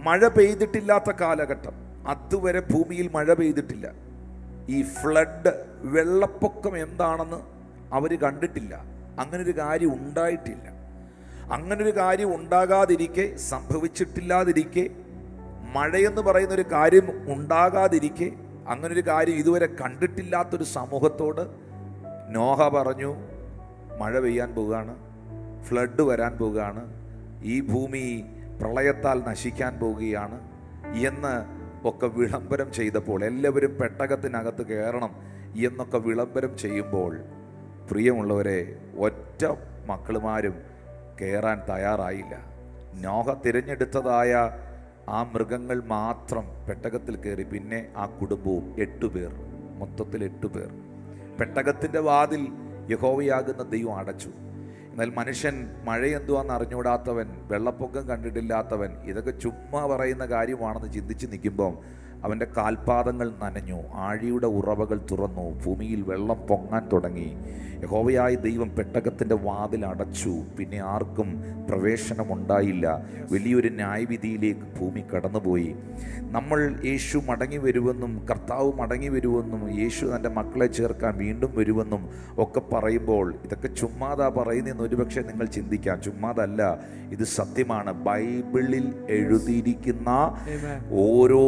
മഴ പെയ്തിട്ടില്ലാത്ത കാലഘട്ടം, അതുവരെ ഭൂമിയിൽ മഴ പെയ്തിട്ടില്ല. ഈ ഫ്ലഡ്, വെള്ളപ്പൊക്കം എന്താണെന്ന് അവർ കണ്ടിട്ടില്ല. അങ്ങനൊരു കാര്യം ഉണ്ടായിട്ടില്ല. അങ്ങനൊരു കാര്യം ഉണ്ടാകാതിരിക്കെ, സംഭവിച്ചിട്ടില്ലാതിരിക്കെ, മഴയെന്ന് പറയുന്നൊരു കാര്യം ഉണ്ടാകാതിരിക്കെ, അങ്ങനൊരു കാര്യം ഇതുവരെ കണ്ടിട്ടില്ലാത്തൊരു സമൂഹത്തോട് നോഹ പറഞ്ഞു, മഴ പെയ്യാൻ പോവുകയാണ്, ഫ്ലഡ് വരാൻ പോവുകയാണ്, ഈ ഭൂമി പ്രളയത്താൽ നശിക്കാൻ പോവുകയാണ് എന്ന് ഒക്കെ വിളംബരം ചെയ്തപ്പോൾ, എല്ലാവരും പെട്ടകത്തിനകത്ത് കയറണം എന്നൊക്കെ വിളംബരം ചെയ്യുമ്പോൾ, പ്രിയമുള്ളവരെ, ഒറ്റ മക്കളുമാരും കയറാൻ തയ്യാറായില്ല. നോഹ തിരഞ്ഞെടുത്തതായ ആ മൃഗങ്ങൾ മാത്രം പെട്ടകത്തിൽ കയറി. പിന്നെ ആ കുടുംബവും 8 പേർ, മൊത്തത്തിൽ 8 പേർ. പെട്ടകത്തിൻ്റെ വാതിൽ യഹോവയാകുന്ന ദൈവം അടച്ചു. എന്നാൽ മനുഷ്യൻ മഴയെന്തുവാന്ന് അറിഞ്ഞുകൂടാത്തവൻ, വെള്ളപ്പൊക്കം കണ്ടിട്ടില്ലാത്തവൻ, ഇതൊക്കെ ചുമ്മാ പറയുന്ന കാര്യമാണെന്ന് ചിന്തിച്ച് നിൽക്കുമ്പം അവൻ്റെ കാൽപാദങ്ങൾ നനഞ്ഞു, ആഴിയുടെ ഉറവകൾ തുറന്നു, ഭൂമിയിൽ വെള്ളം പൊങ്ങാൻ തുടങ്ങി. യഹോവയായ ദൈവം പെട്ടകത്തിൻ്റെ വാതിൽ അടച്ചു. പിന്നെ ആർക്കും പ്രവേശനമുണ്ടായില്ല. വലിയൊരു ന്യായവിധിയിലേക്ക് ഭൂമി കടന്നുപോയി. നമ്മൾ യേശു മടങ്ങി വരുമെന്നും കർത്താവ് മടങ്ങി വരുമെന്നും യേശു തൻ്റെ മക്കളെ ചേർക്കാൻ വീണ്ടും വരുമെന്നും ഒക്കെ പറയുമ്പോൾ ഇതൊക്കെ ചുമ്മാതാ പറയുന്നതെന്ന് ഒരുപക്ഷെ നിങ്ങൾ ചിന്തിക്കാം. ചുമ്മാതല്ല, ഇത് സത്യമാണ്. ബൈബിളിൽ എഴുതിയിരിക്കുന്ന ഓരോ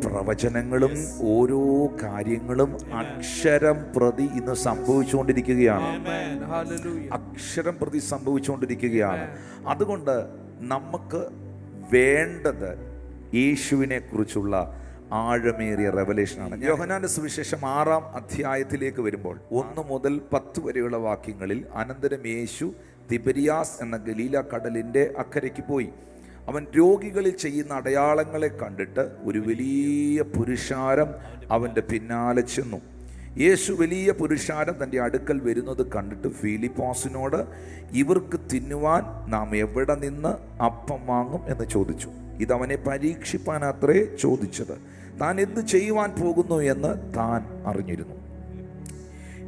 പ്രവചനങ്ങളും ഓരോ കാര്യങ്ങളും അക്ഷരം പ്രതി ഇന്ന് സംഭവിച്ചുകൊണ്ടിരിക്കുകയാണ്. അക്ഷരം പ്രതി സംഭവിച്ചുകൊണ്ടിരിക്കുകയാണ്. അതുകൊണ്ട് നമുക്ക് വേണ്ടത് യേശുവിനെ കുറിച്ചുള്ള ആഴമേറിയ റെവലേഷനാണ്. യോഹന്നാന്റെ സുവിശേഷം 6-ാം അധ്യായത്തിലേക്ക് വരുമ്പോൾ 1 മുതൽ 10 വരെയുള്ള വാക്യങ്ങളിൽ, അനന്തരം യേശു തിബരിയാസ് എന്ന ഗലീല കടലിൻ്റെ അക്കരയ്ക്ക് പോയി. അവൻ രോഗികളിൽ ചെയ്യുന്ന അടയാളങ്ങളെ കണ്ടിട്ട് ഒരു വലിയ പുരുഷാരം അവൻ്റെ പിന്നാലെ ചെന്നു. യേശു വലിയ പുരുഷാരം തൻ്റെ അടുക്കൽ വരുന്നത് കണ്ടിട്ട് ഫിലിപ്പോസിനോട്, ഇവർക്ക് തിന്നുവാൻ നാം എവിടെ നിന്ന് അപ്പം വാങ്ങും എന്ന് ചോദിച്ചു. ഇതവനെ പരീക്ഷിപ്പാനത്രേ ചോദിച്ചത്. താൻ എന്ത് ചെയ്യുവാൻ പോകുന്നു എന്ന് താൻ അറിഞ്ഞിരുന്നു.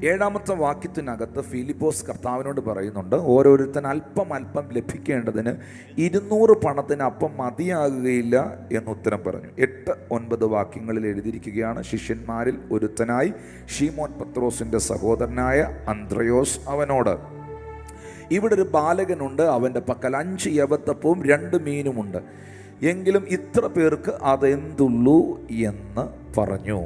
7-ാമത്തെ വാക്യത്തിനകത്ത് ഫിലിപ്പോസ് കർത്താവിനോട് പറയുന്നുണ്ട്, ഓരോരുത്തൻ അല്പം അല്പം ലഭിക്കേണ്ടതിന് 200 പണത്തിന് അപ്പം മതിയാകുകയില്ല എന്നുത്തരം പറഞ്ഞു. 8-9 വാക്യങ്ങളിൽ എഴുതിയിരിക്കുകയാണ്, ശിഷ്യന്മാരിൽ ഒരുത്തനായി ശീമോൻ പത്രോസിൻ്റെ സഹോദരനായ അന്ത്രയോസ് അവനോട്, ഇവിടെ ഒരു ബാലകനുണ്ട്, അവൻ്റെ പക്കൽ 5 യവത്തപ്പവും 2 മീനുമുണ്ട്, എങ്കിലും ഇത്ര പേർക്ക് അതെന്തുള്ളൂ എന്ന് പറഞ്ഞു.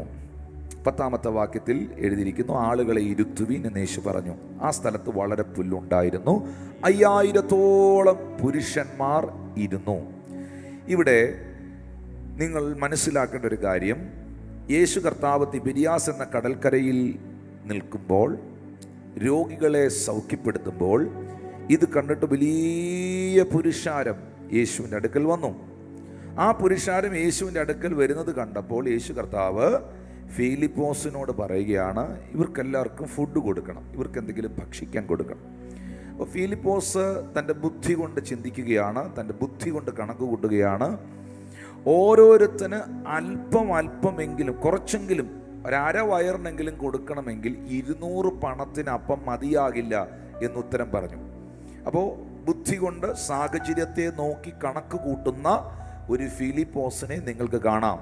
10-ാമത്തെ വാക്യത്തിൽ എഴുതിയിരിക്കുന്നു, ആളുകളെ ഇരുത്തുവീൻ എന്ന് യേശു പറഞ്ഞു. ആ സ്ഥലത്ത് വളരെ പുല്ലുണ്ടായിരുന്നു, 5000-ഓളം പുരുഷന്മാർ ഇരുന്നു. ഇവിടെ നിങ്ങൾ മനസ്സിലാക്കേണ്ട ഒരു കാര്യം, യേശു കർത്താവ് തിബിരിയാസ് എന്ന കടൽക്കരയിൽ നിൽക്കുമ്പോൾ, രോഗികളെ സൗഖ്യപ്പെടുത്തുമ്പോൾ, ഇത് കണ്ടിട്ട് വലിയ പുരുഷാരം യേശുവിൻ്റെ അടുക്കൽ വന്നു. ആ പുരുഷാരം യേശുവിൻ്റെ അടുക്കൽ വരുന്നത് കണ്ടപ്പോൾ യേശു കർത്താവ് ഫിലിപ്പോസിനോട് പറയുകയാണ്, ഇവർക്കെല്ലാവർക്കും ഫുഡ് കൊടുക്കണം, ഇവർക്ക് എന്തെങ്കിലും ഭക്ഷിക്കാൻ കൊടുക്കണം. അപ്പോൾ ഫിലിപ്പോസ് തൻ്റെ ബുദ്ധി കൊണ്ട് ചിന്തിക്കുകയാണ്, തൻ്റെ ബുദ്ധി കൊണ്ട് കണക്ക് കൂട്ടുകയാണ്. ഓരോരുത്തന് അല്പം അല്പമെങ്കിലും, കുറച്ചെങ്കിലും, ഒരര വയറിനെങ്കിലും കൊടുക്കണമെങ്കിൽ 200 പണത്തിന് അപ്പം മതിയാകില്ല എന്നുത്തരം പറഞ്ഞു. അപ്പോൾ ബുദ്ധി കൊണ്ട് സാഹചര്യത്തെ നോക്കി കണക്ക് കൂട്ടുന്ന ഒരു ഫിലിപ്പോസിനെ നിങ്ങൾക്ക് കാണാം.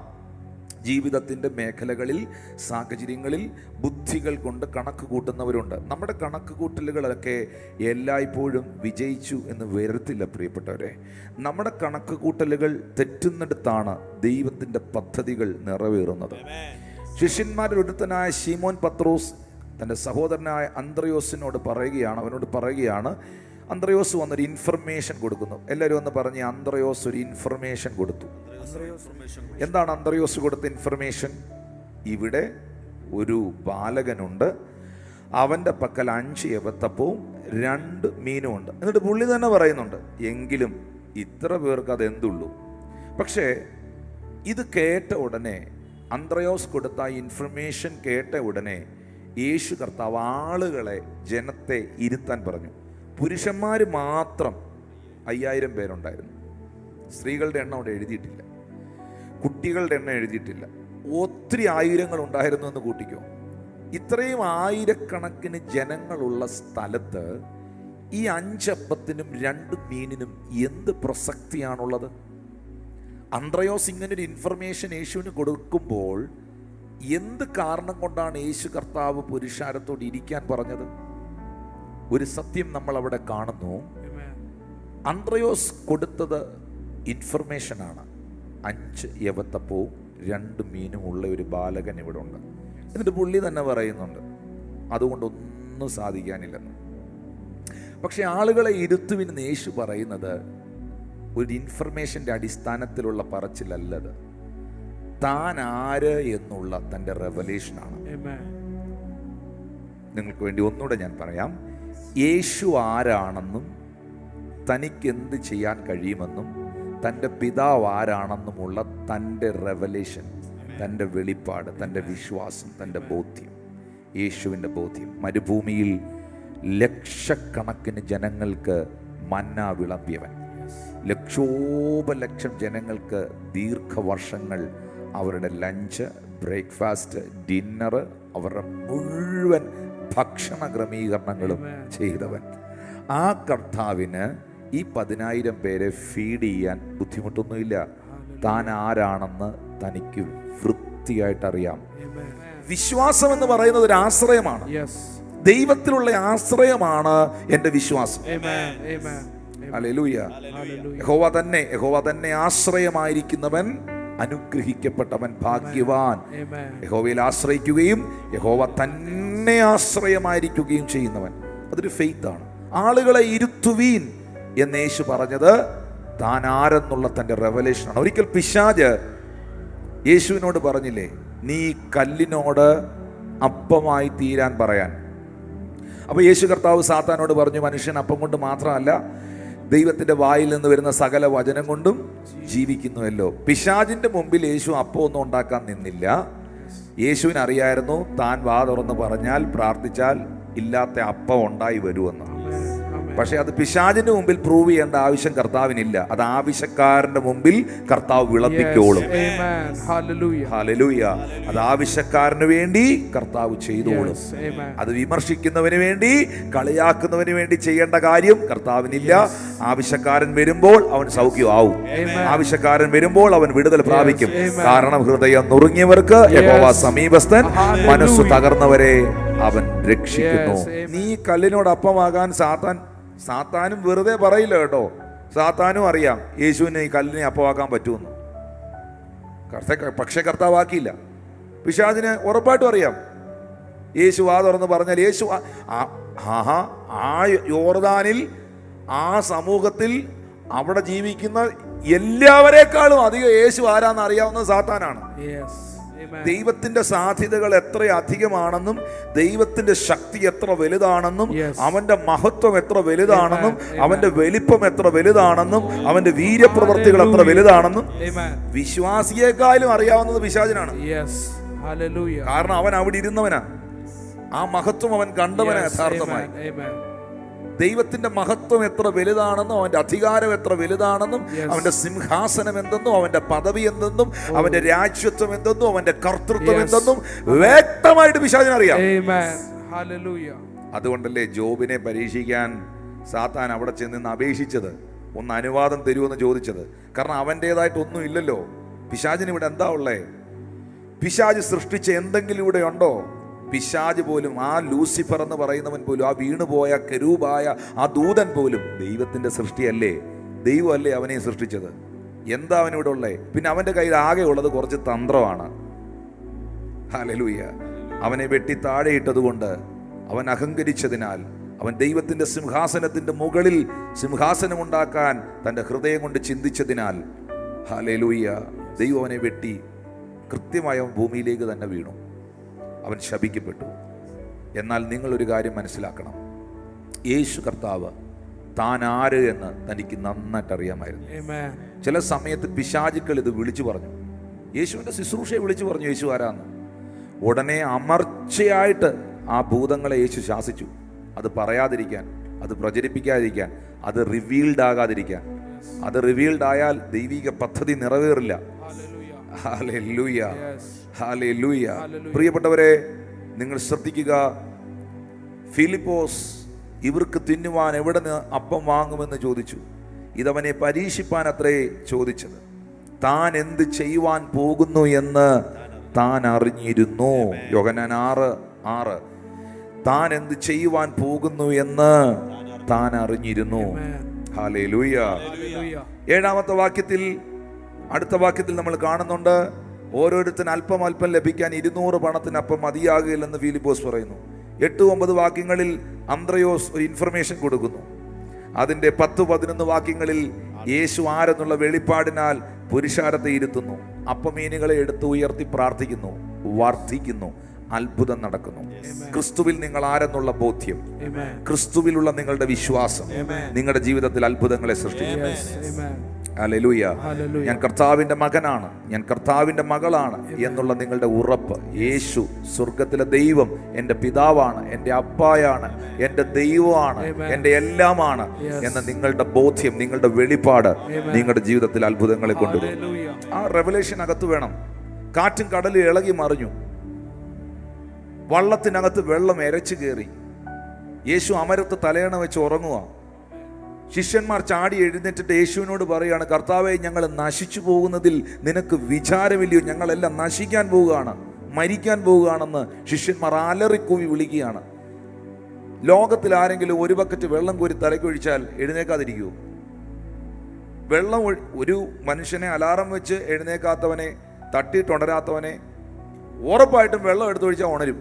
ജീവിതത്തിൻ്റെ മേഖലകളിൽ, സാഹചര്യങ്ങളിൽ ബുദ്ധികൾ കൊണ്ട് കണക്ക് കൂട്ടുന്നവരുണ്ട്. നമ്മുടെ കണക്ക് കൂട്ടലുകളൊക്കെ എല്ലായ്പ്പോഴും വിജയിച്ചു എന്ന് വരത്തില്ല പ്രിയപ്പെട്ടവരെ. നമ്മുടെ കണക്ക് കൂട്ടലുകൾ തെറ്റുന്നിടത്താണ് ദൈവത്തിൻ്റെ പദ്ധതികൾ നിറവേറുന്നത്. ശിഷ്യന്മാരിൽ ഒരുത്തനായ ശീമോൻ പത്രോസ് തൻ്റെ സഹോദരനായ അന്ത്രയോസിനോട് പറയുകയാണ്, അവനോട് പറയുകയാണ്, അന്ത്രയോസ് വന്നൊരു ഇൻഫർമേഷൻ കൊടുക്കുന്നു. എല്ലാവരും ഒന്ന് പറഞ്ഞ്, അന്ത്രയോസ് ഒരു ഇൻഫർമേഷൻ കൊടുത്തു. എന്താണ് അന്ത്രയോസ് കൊടുത്ത ഇൻഫർമേഷൻ? ഇവിടെ ഒരു ബാലകനുണ്ട്, അവൻ്റെ പക്കൽ 5 യവത്തപ്പവും 2 മീനും ഉണ്ട്. എന്നിട്ട് പുള്ളി തന്നെ പറയുന്നുണ്ട്, എങ്കിലും ഇത്ര പേർക്ക് അതെന്തുള്ളൂ. പക്ഷേ ഇത് കേട്ട ഉടനെ, അന്ത്രയോസ് കൊടുത്ത ഇൻഫർമേഷൻ കേട്ട ഉടനെ യേശു കർത്താവ് ആളുകളെ, ജനത്തെ ഇരുത്താൻ പറഞ്ഞു. പുരുഷന്മാർ മാത്രം 5000 പേരുണ്ടായിരുന്നു. സ്ത്രീകളുടെ എണ്ണം അവിടെ എഴുതിയിട്ടില്ല, കുട്ടികളുടെ എണ്ണം എഴുതിയിട്ടില്ല. ഒത്തിരി ആയിരങ്ങൾ ഉണ്ടായിരുന്നു എന്ന് കൂട്ടിക്കോ. ഇത്രയും ആയിരക്കണക്കിന് ജനങ്ങളുള്ള സ്ഥലത്ത് ഈ 5 അപ്പത്തിനും 2 മീനിനും എന്ത് പ്രസക്തിയാണുള്ളത്? അന്ത്രയോസ് ഇങ്ങനൊരു ഇൻഫർമേഷൻ യേശുവിന് കൊടുക്കുമ്പോൾ എന്ത് കാരണം കൊണ്ടാണ് യേശു കർത്താവ് പുരുഷാരത്തോട് ഇരിക്കാൻ പറഞ്ഞത്? ഒരു സത്യം നമ്മൾ അവിടെ കാണുന്നു. അന്ത്രയോസ് കൊടുത്തത് ഇൻഫർമേഷനാണ്. 5 യവത്തപ്പവും 2 മീനും ഉള്ള ഒരു ബാലകൻ ഇവിടെ ഉണ്ട്. എന്നിട്ട് പുള്ളി തന്നെ പറയുന്നുണ്ട്, അതുകൊണ്ടൊന്നും സാധിക്കാനില്ലെന്ന്. പക്ഷെ ആളുകളെ ഇരുത്തുവിന് യേശു പറയുന്നത് ഒരു ഇൻഫർമേഷൻ്റെ അടിസ്ഥാനത്തിലുള്ള പറച്ചിലല്ലത്. താൻ ആര് എന്നുള്ള തൻ്റെ റെവലേഷനാണ്. നിങ്ങൾക്ക് വേണ്ടി ഒന്നുകൂടെ ഞാൻ പറയാം. യേശു ആരാണെന്നും തനിക്ക് എന്ത് ചെയ്യാൻ കഴിയുമെന്നും തൻ്റെ പിതാവ് ആരാണെന്നുമുള്ള തൻ്റെ റെവലേഷൻ, തൻ്റെ വെളിപ്പാട്, തൻ്റെ വിശ്വാസം, തൻ്റെ ബോധ്യം, യേശുവിൻ്റെ ബോധ്യം. മരുഭൂമിയിൽ ലക്ഷക്കണക്കിന് ജനങ്ങൾക്ക് മന്ന വിളമ്പിയവൻ, ലക്ഷോപലക്ഷം ജനങ്ങൾക്ക് ദീർഘവർഷങ്ങൾ അവരുടെ ലഞ്ച്, ബ്രേക്ക്ഫാസ്റ്റ്, ഡിന്നർ, അവരുടെ മുഴുവൻ ഭക്ഷണ ക്രമീകരണങ്ങളും ചെയ്തവൻ. ആ കർത്താവിന് ഈ 10,000 പേരെ ഫീഡ് ചെയ്യാൻ ബുദ്ധിമുട്ടൊന്നുമില്ല. താൻ ആരാണെന്ന് തനിക്ക് വൃത്തിയായിട്ട് അറിയാം. വിശ്വാസം എന്ന് പറയുന്നത് ഒരു ആശ്രയമാണ്. ദൈവത്തിലുള്ള ആശ്രയമാണ് എൻ്റെ വിശ്വാസം. ഹല്ലേലൂയ. യഹോവ തന്നെ ആശ്രയമായിരിക്കുന്നവൻ അനുഗ്രഹിക്കപ്പെട്ടവൻ, ഭാഗ്യവാൻ. യഹോവയിൽ ആശ്രയിക്കുകയും യഹോവ തന്നെ ആശ്രയമായിരിക്കുകയും ചെയ്യുന്നവൻ, അതൊരു ഫെയ്ത്താണ്. ആളുകളെ ഇരുത്തുവീൻ എന്ന് യേശു പറഞ്ഞത് താൻ ആരെന്നുള്ള തൻ്റെ റെവലേഷനാണ്. ഒരിക്കൽ പിശാച് യേശുവിനോട് പറഞ്ഞില്ലേ, നീ കല്ലിനോട് അപ്പമായി തീരാൻ പറയാൻ. അപ്പോൾ യേശു കർത്താവ് സാത്താനോട് പറഞ്ഞു, മനുഷ്യൻ അപ്പം കൊണ്ട് മാത്രമല്ല ദൈവത്തിൻ്റെ വായിൽ നിന്ന് വരുന്ന സകല വചനം കൊണ്ടും ജീവിക്കുന്നുവല്ലോ. പിശാചിൻ്റെ മുമ്പിൽ യേശു അപ്പം ഒന്നും ഉണ്ടാക്കാൻ നിന്നില്ല. യേശുവിന് അറിയായിരുന്നു താൻ വാ തുറന്ന് പറഞ്ഞാൽ, പ്രാർത്ഥിച്ചാൽ ഇല്ലാത്ത അപ്പം ഉണ്ടായി വരുമെന്ന്. പക്ഷെ അത് പിശാചിന്റെ മുമ്പിൽ പ്രൂവ് ചെയ്യേണ്ട ആവശ്യം കർത്താവിനില്ല. അത് ആവശ്യക്കാരന്റെ മുമ്പിൽ കർത്താവ് വിളപ്പിക്കോളും. ഹല്ലേലൂയ. അത് ആവശ്യക്കാരന് വേണ്ടി കർത്താവ് ചെയ്തോളും. അത് വിമർശിക്കുന്നവന് വേണ്ടി, കളിയാക്കുന്നവന് വേണ്ടി ചെയ്യേണ്ട കാര്യം കർത്താവിനില്ല. ആവശ്യക്കാരൻ വരുമ്പോൾ അവൻ സൗഖ്യമാവും. ആവശ്യക്കാരൻ വരുമ്പോൾ അവൻ വിടുതൽ പ്രാപിക്കും. കാരണം ഹൃദയം നുറുങ്ങിയവർക്ക് യഹോവ സമീപസ്ഥൻ, മനസ്സു തകർന്നവരെ അവൻ രക്ഷിക്കുന്നു. നീ കല്ലിനോട് അപ്പമാകാൻ സാത്താനും വെറുതെ പറയില്ല കേട്ടോ. സാത്താനും അറിയാം യേശുവിനെ ഈ കല്ലിനെ അപ്പമാക്കാൻ പറ്റുമെന്ന്. പക്ഷെ കർത്താവാക്കിയില്ല. പിശാചിന് ഉറപ്പായിട്ടും അറിയാം. യേശു വാ തുറന്ന് പറഞ്ഞാൽ, യേശു ആ യോർദാനിൽ, ആ സമൂഹത്തിൽ അവിടെ ജീവിക്കുന്ന എല്ലാവരെക്കാളും അധികം യേശു ആരാന്ന് അറിയാവുന്നത് സാത്താനാണ്. ദൈവത്തിന്റെ സാധ്യതകൾ എത്ര അധികമാണെന്നും, ദൈവത്തിന്റെ ശക്തി എത്ര വലുതാണെന്നും, അവന്റെ മഹത്വം എത്ര വലുതാണെന്നും, അവന്റെ വലിപ്പം എത്ര വലുതാണെന്നും, അവന്റെ വീര്യപ്രവൃത്തികൾ എത്ര വലുതാണെന്നും വിശ്വാസിയെക്കാളും അറിയാവുന്നത് പിശാചിനാണ്. കാരണം അവൻ അവിടെ ഇരുന്നവനാ. ആ മഹത്വം അവൻ കണ്ടവനാ യഥാർത്ഥമായി. ദൈവത്തിന്റെ മഹത്വം എത്ര വലുതാണെന്നും, അവന്റെ അധികാരം എത്ര വലുതാണെന്നും, അവന്റെ സിംഹാസനം എന്തെന്നും, അവന്റെ പദവി എന്തെന്നും, അവന്റെ രാജ്യത്വം എന്തെന്നും, അവന്റെ കർത്തൃത്വം എന്തെന്നും വ്യക്തമായിട്ട് പിശാചിനറിയാം. അതുകൊണ്ടല്ലേ ജോബിനെ പരീക്ഷിക്കാൻ സാത്താൻ അവിടെ ചെന്ന് അപേക്ഷിച്ചത്, ഒന്ന് അനുവാദം തരുമെന്ന് ചോദിച്ചത്. കാരണം അവൻ്റെതായിട്ടൊന്നും ഇല്ലല്ലോ. പിശാചിന് ഇവിടെ എന്താ ഉള്ളേ? പിശാച് സൃഷ്ടിച്ച എന്തെങ്കിലും ഇവിടെ ഉണ്ടോ? പിശാച് പോലും, ആ ലൂസിഫർ എന്ന് പറയുന്നവൻ പോലും, ആ വീണുപോയ കെരൂബായ ആ ദൂതൻ പോലും ദൈവത്തിന്റെ സൃഷ്ടിയല്ലേ? ദൈവമല്ലേ അവനെ സൃഷ്ടിച്ചത്? എന്താ അവനിവിടെ ഉള്ളേ? പിന്നെ അവന്റെ കയ്യിൽ ആകെ ഉള്ളത് കുറച്ച് തന്ത്രമാണ്. ഹല്ലേലൂയ. അവനെ വെട്ടി താഴെയിട്ടത് കൊണ്ട്, അവൻ അഹങ്കരിച്ചതിനാൽ, അവൻ ദൈവത്തിന്റെ സിംഹാസനത്തിന്റെ മുകളിൽ സിംഹാസനം ഉണ്ടാക്കാൻ തന്റെ ഹൃദയം കൊണ്ട് ചിന്തിച്ചതിനാൽ, ഹല്ലേലൂയ, ദൈവം അവനെ വെട്ടി കൃത്യമായ ഭൂമിയിലേക്ക് തന്നെ വീണു. അവൻ ശപിക്കപ്പെട്ടു. എന്നാൽ നിങ്ങളൊരു കാര്യം മനസ്സിലാക്കണം, യേശു കർത്താവ് താൻ ആര് എന്ന് തനിക്ക് നന്നായിട്ട് അറിയാമായിരുന്നു. ചില സമയത്ത് പിശാചുക്കൾ ഇത് വിളിച്ചു പറഞ്ഞു, യേശുവിൻ്റെ ശുശ്രൂഷയെ വിളിച്ചു പറഞ്ഞു യേശു ആരാന്ന്. ഉടനെ അമർച്ചയായിട്ട് ആ ഭൂതങ്ങളെ യേശു ശാസിച്ചു. അത് പറയാതിരിക്കാൻ, അത് പ്രചരിപ്പിക്കാതിരിക്കാൻ, അത് റിവീൽഡ് ആകാതിരിക്കാൻ. അത് റിവീൽഡ് ആയാൽ ദൈവിക പദ്ധതി നിറവേറില്ല. Hallelujah, hallelujah. പ്രിയപ്പെട്ടവരെ, നിങ്ങൾ ശ്രദ്ധിക്കുക. ഫിലിപ്പോസ് ഇവർക്ക് തിന്നുവാൻ എവിടെ നിന്ന് അപ്പം വാങ്ങുമെന്ന് ചോദിച്ചു. ഇതവനെ പരീക്ഷിപ്പാൻ അത്രേ ചോദിച്ചത്. താൻ എന്ത് ചെയ്യുവാൻ പോകുന്നു എന്ന് താൻ അറിഞ്ഞിരുന്നു. യോഹന്നാൻ 6:6. താൻ എന്ത് ചെയ്യുവാൻ പോകുന്നു എന്ന് താൻ അറിഞ്ഞിരുന്നു. ഹല്ലേലൂയ. 7-ാമത്തെ വാക്യത്തിൽ, അടുത്ത വാക്യത്തിൽ നമ്മൾ കാണുന്നുണ്ട്, ഓരോരുത്തരും അല്പം അല്പം ലഭിക്കാൻ 200 പണത്തിന് അപ്പം മതിയാകില്ലെന്ന് ഫിലിപ്പോസ് പറയുന്നു. 8-9 വാക്യങ്ങളിൽ അന്ത്രയോസ് ഒരു ഇൻഫർമേഷൻ കൊടുക്കുന്നു. അതിൻ്റെ 10-11 വാക്യങ്ങളിൽ യേശു ആരെന്നുള്ള വെളിപ്പാടിനാൽ പുരുഷാരത്തെ ഇരുത്തുന്നു. അപ്പമീനുകളെ എടുത്ത് ഉയർത്തി പ്രാർത്ഥിക്കുന്നു, വർദ്ധിക്കുന്നു, അത്ഭുതം നടക്കുന്നു. ക്രിസ്തുവിൽ നിങ്ങൾ ആരെന്നുള്ള ബോധ്യം, ക്രിസ്തുവിലുള്ള നിങ്ങളുടെ വിശ്വാസം നിങ്ങളുടെ ജീവിതത്തിൽ അത്ഭുതങ്ങളെ സൃഷ്ടിക്കും. ഹല്ലേലൂയ. ഞാൻ കർത്താവിൻ്റെ മകനാണ്, ഞാൻ കർത്താവിൻ്റെ മകളാണ് എന്നുള്ള നിങ്ങളുടെ ഉറപ്പ്, യേശു സ്വർഗത്തിലെ ദൈവം എൻ്റെ പിതാവാണ്, എൻ്റെ അപ്പായാണ്, എൻ്റെ ദൈവമാണ്, എൻ്റെ എല്ലാമാണ് എന്ന നിങ്ങളുടെ ബോധ്യം, നിങ്ങളുടെ വെളിപ്പാട് നിങ്ങളുടെ ജീവിതത്തിൽ അത്ഭുതങ്ങളെ കൊണ്ടുവരും. ആ റെവലേഷൻ അകത്ത് വേണം. കാറ്റും കടലും ഇളകി മറിഞ്ഞു, വള്ളത്തിനകത്ത് വെള്ളം എരച്ചു കയറി, യേശു അമരത്ത് തലയണ വെച്ച് ഉറങ്ങുക. ശിഷ്യന്മാർ ചാടി എഴുന്നേറ്റിട്ട് യേശുവിനോട് പറയുകയാണ്, കർത്താവേ, ഞങ്ങൾ നശിച്ചു പോകുന്നതിൽ നിനക്ക് വിചാരമില്ലയോ? ഞങ്ങളെല്ലാം നശിക്കാൻ പോവുകയാണ്, മരിക്കാൻ പോവുകയാണെന്ന് ശിഷ്യന്മാർ അലറിക്കൂവി വിളിക്കുകയാണ്. ലോകത്തിൽ ആരെങ്കിലും ഒരു ബക്കറ്റ് വെള്ളം കോരി തലക്കൊഴിച്ചാൽ എഴുന്നേക്കാതിരിക്കുമോ? വെള്ളം ഒരു മനുഷ്യനെ അലാറം വെച്ച് എഴുന്നേക്കാത്തവനെ, തട്ടിയിട്ടുണരാത്തവനെ ഉറപ്പായിട്ടും വെള്ളം എടുത്തൊഴിച്ചാൽ ഉണരും.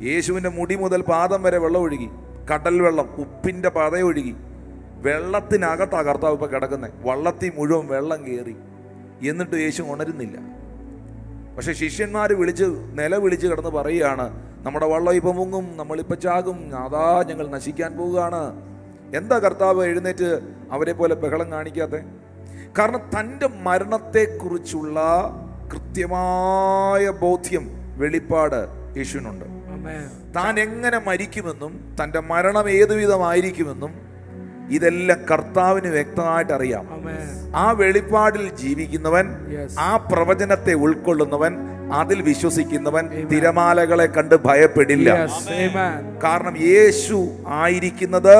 യേശുവിൻ്റെ മുടി മുതൽ പാദം വരെ വെള്ളം ഒഴുകി, കടൽ വെള്ളം, ഉപ്പിൻ്റെ പതയൊഴുകി. വെള്ളത്തിനകത്താണ് കർത്താവ് ഇപ്പം കിടക്കുന്നത്. വള്ളത്തിൽ മുഴുവൻ വെള്ളം കയറി, എന്നിട്ട് യേശു ഉണരുന്നില്ല. പക്ഷെ ശിഷ്യന്മാർ നിലവിളിച്ച് കിടന്ന് പറയുകയാണ്, നമ്മുടെ വള്ളം ഇപ്പം മുങ്ങും, നമ്മളിപ്പോൾ ചാകും, അതാ ഞങ്ങൾ നശിക്കാൻ പോവുകയാണ്. എന്താ കർത്താവ് എഴുന്നേറ്റ് അവരെ പോലെ ബഹളം കാണിക്കാതെ? കാരണം തൻ്റെ മരണത്തെക്കുറിച്ചുള്ള കൃത്യമായ ബോധ്യം വെളിപ്പാട് യേശുവിനുണ്ട്. താൻ എങ്ങനെ മരിക്കുമെന്നും തൻ്റെ മരണം ഏതുവിധമായിരിക്കുമെന്നും ഇതെല്ലാം കർത്താവിന് വ്യക്തമായിട്ട് അറിയാം. ആ വെളിപ്പാടിൽ ജീവിക്കുന്നവൻ, ആ പ്രവചനത്തെ ഉൾക്കൊള്ളുന്നവൻ, അതിൽ വിശ്വസിക്കുന്നവൻ തിരമാലകളെ കണ്ട് ഭയപ്പെടില്ല. കാരണം യേശു ആയിരിക്കുന്നത്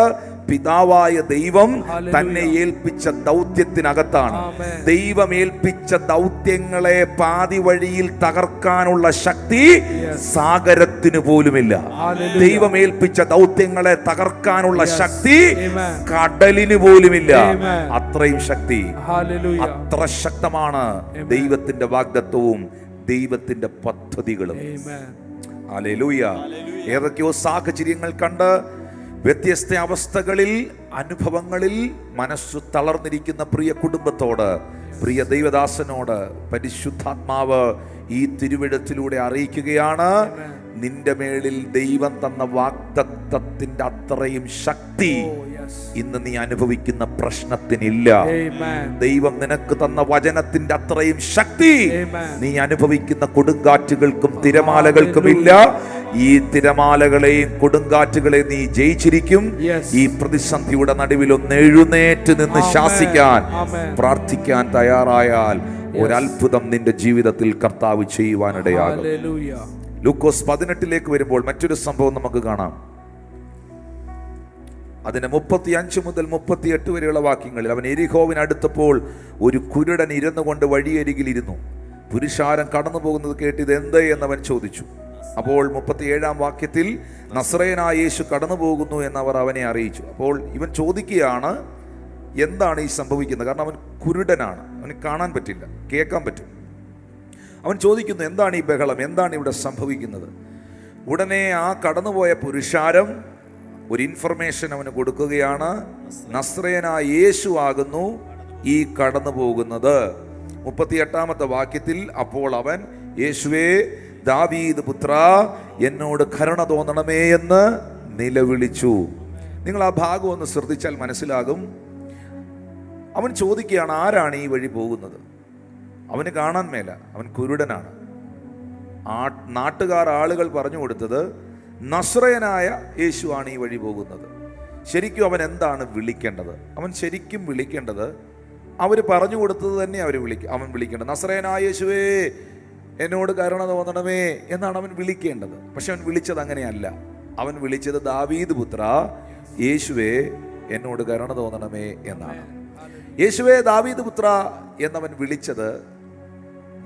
പിതാവായ ദൈവം തന്നെ ഏൽപ്പിച്ച ദൗത്യത്തിനകത്താണ്. ദൈവം ഏൽപ്പിച്ച ദൗത്യങ്ങളെ പാതി വഴിയിൽ തകർക്കാനുള്ള ശക്തി സാഗരത്തിന് പോലുമില്ല. ദൈവം ഏൽപ്പിച്ച ദൗത്യങ്ങളെ തകർക്കാനുള്ള ശക്തി കടലിന് പോലുമില്ല. അത്രയും ശക്തി, അത്ര ശക്തമാണ് ദൈവത്തിന്റെ വാഗ്ദത്തവും ദൈവത്തിന്റെ പദ്ധതികളും. ഹല്ലേലൂയ. ഏതൊക്കെയോ സാഹചര്യങ്ങൾ കണ്ട് വ്യത്യസ്ത അവസ്ഥകളിൽ, അനുഭവങ്ങളിൽ മനസ്സു തളർന്നിരിക്കുന്ന പ്രിയ കുടുംബത്തോട്, പ്രിയ ദൈവദാസനോട് പരിശുദ്ധാത്മാവ് ഈ തിരുവെഴുത്തിലൂടെ അറിയിക്കുകയാണ്, നിന്റെ മേളിൽ ദൈവം തന്ന വാഗ്ദത്തത്തിന്റെ അത്രയും ശക്തി ഇന്ന് നീ അനുഭവിക്കുന്ന പ്രശ്നത്തിനില്ല. ദൈവം നിനക്ക് തന്ന വചനത്തിന്റെ അത്രയും ശക്തി നീ അനുഭവിക്കുന്ന കൊടുങ്കാറ്റുകൾക്കും തിരമാലകൾക്കുമില്ല. ഈ തിരമാലകളെയും കൊടുങ്കാറ്റുകളെയും നീ ജയിച്ചിരിക്കും. ഈ പ്രതിസന്ധിയുടെ നടുവിൽ ഒന്ന് എഴുന്നേറ്റ് നിന്ന് ശാസിക്കാൻ, പ്രാർത്ഥിക്കാൻ തയ്യാറായാൽ ഒരത്ഭുതം നിന്റെ ജീവിതത്തിൽ കർത്താവ് ചെയ്യുവാനിടയാകും. ലൂക്കോസ് 18 വരുമ്പോൾ മറ്റൊരു സംഭവം നമുക്ക് കാണാം. അതിന് 35 മുതൽ 38 വരെയുള്ള വാക്യങ്ങളിൽ, അവൻ എരിഹോവിനടുത്തപ്പോൾ ഒരു കുരുടൻ ഇരുന്നു കൊണ്ട് വഴിയരികിൽ ഇരുന്നു. പുരുഷാരം കടന്നു പോകുന്നത് കേട്ട് ഇത് എന്ത് എന്നവൻ ചോദിച്ചു. അപ്പോൾ 37 വാക്യത്തിൽ നസറേയനായ യേശു കടന്നു പോകുന്നു എന്നവർ അവനെ അറിയിച്ചു. അപ്പോൾ ഇവൻ ചോദിക്കുകയാണ്, എന്താണ് ഈ സംഭവിക്കുന്നത്? കാരണം അവൻ കുരുടനാണ്, അവന് കാണാൻ പറ്റില്ല, കേൾക്കാൻ പറ്റും. അവൻ ചോദിക്കുന്നു, എന്താണ് ഈ ബഹളം, എന്താണ് ഇവിടെ സംഭവിക്കുന്നത്? ഉടനെ ആ കടന്നുപോയ പുരുഷാരം ഒരു ഇൻഫർമേഷൻ അവന് കൊടുക്കുകയാണ്. നസ്രയനായ യേശു ആകുന്നു ഈ കടന്നു പോകുന്നത്. 38 വാക്യത്തിൽ, അപ്പോൾ അവൻ, യേശുവേ ദാവീദ് പുത്ര, എന്നോട് കരുണ തോന്നണമേ എന്ന് നിലവിളിച്ചു. നിങ്ങൾ ആ ഭാഗം ഒന്ന് ശ്രദ്ധിച്ചാൽ മനസ്സിലാകും. അവൻ ചോദിക്കുകയാണ്, ആരാണ് ഈ വഴി പോകുന്നത്? അവന് കാണാൻ മേല, അവൻ കുരുടനാണ്. നാട്ടുകാർ, ആളുകൾ പറഞ്ഞു കൊടുത്തത് നസ്രയനായ യേശു ആണ് ഈ വഴി പോകുന്നത്. ശരിക്കും അവൻ എന്താണ് വിളിക്കേണ്ടത്? അവൻ ശരിക്കും വിളിക്കേണ്ടത്, അവർ പറഞ്ഞു കൊടുത്തത് തന്നെ അവൻ വിളിക്കേണ്ടത്. നസ്രയനായ യേശുവേ എന്നോട് കരുണ തോന്നണമേ എന്നാണ് അവൻ വിളിക്കേണ്ടത്. പക്ഷെ അവൻ വിളിച്ചത് അങ്ങനെയല്ല. അവൻ വിളിച്ചത് ദാവീദ് പുത്ര, യേശുവേ എന്നോട് കരുണ തോന്നണമേ എന്നാണ്. യേശുവേ ദാവീദ് പുത്ര എന്നവൻ വിളിച്ചത്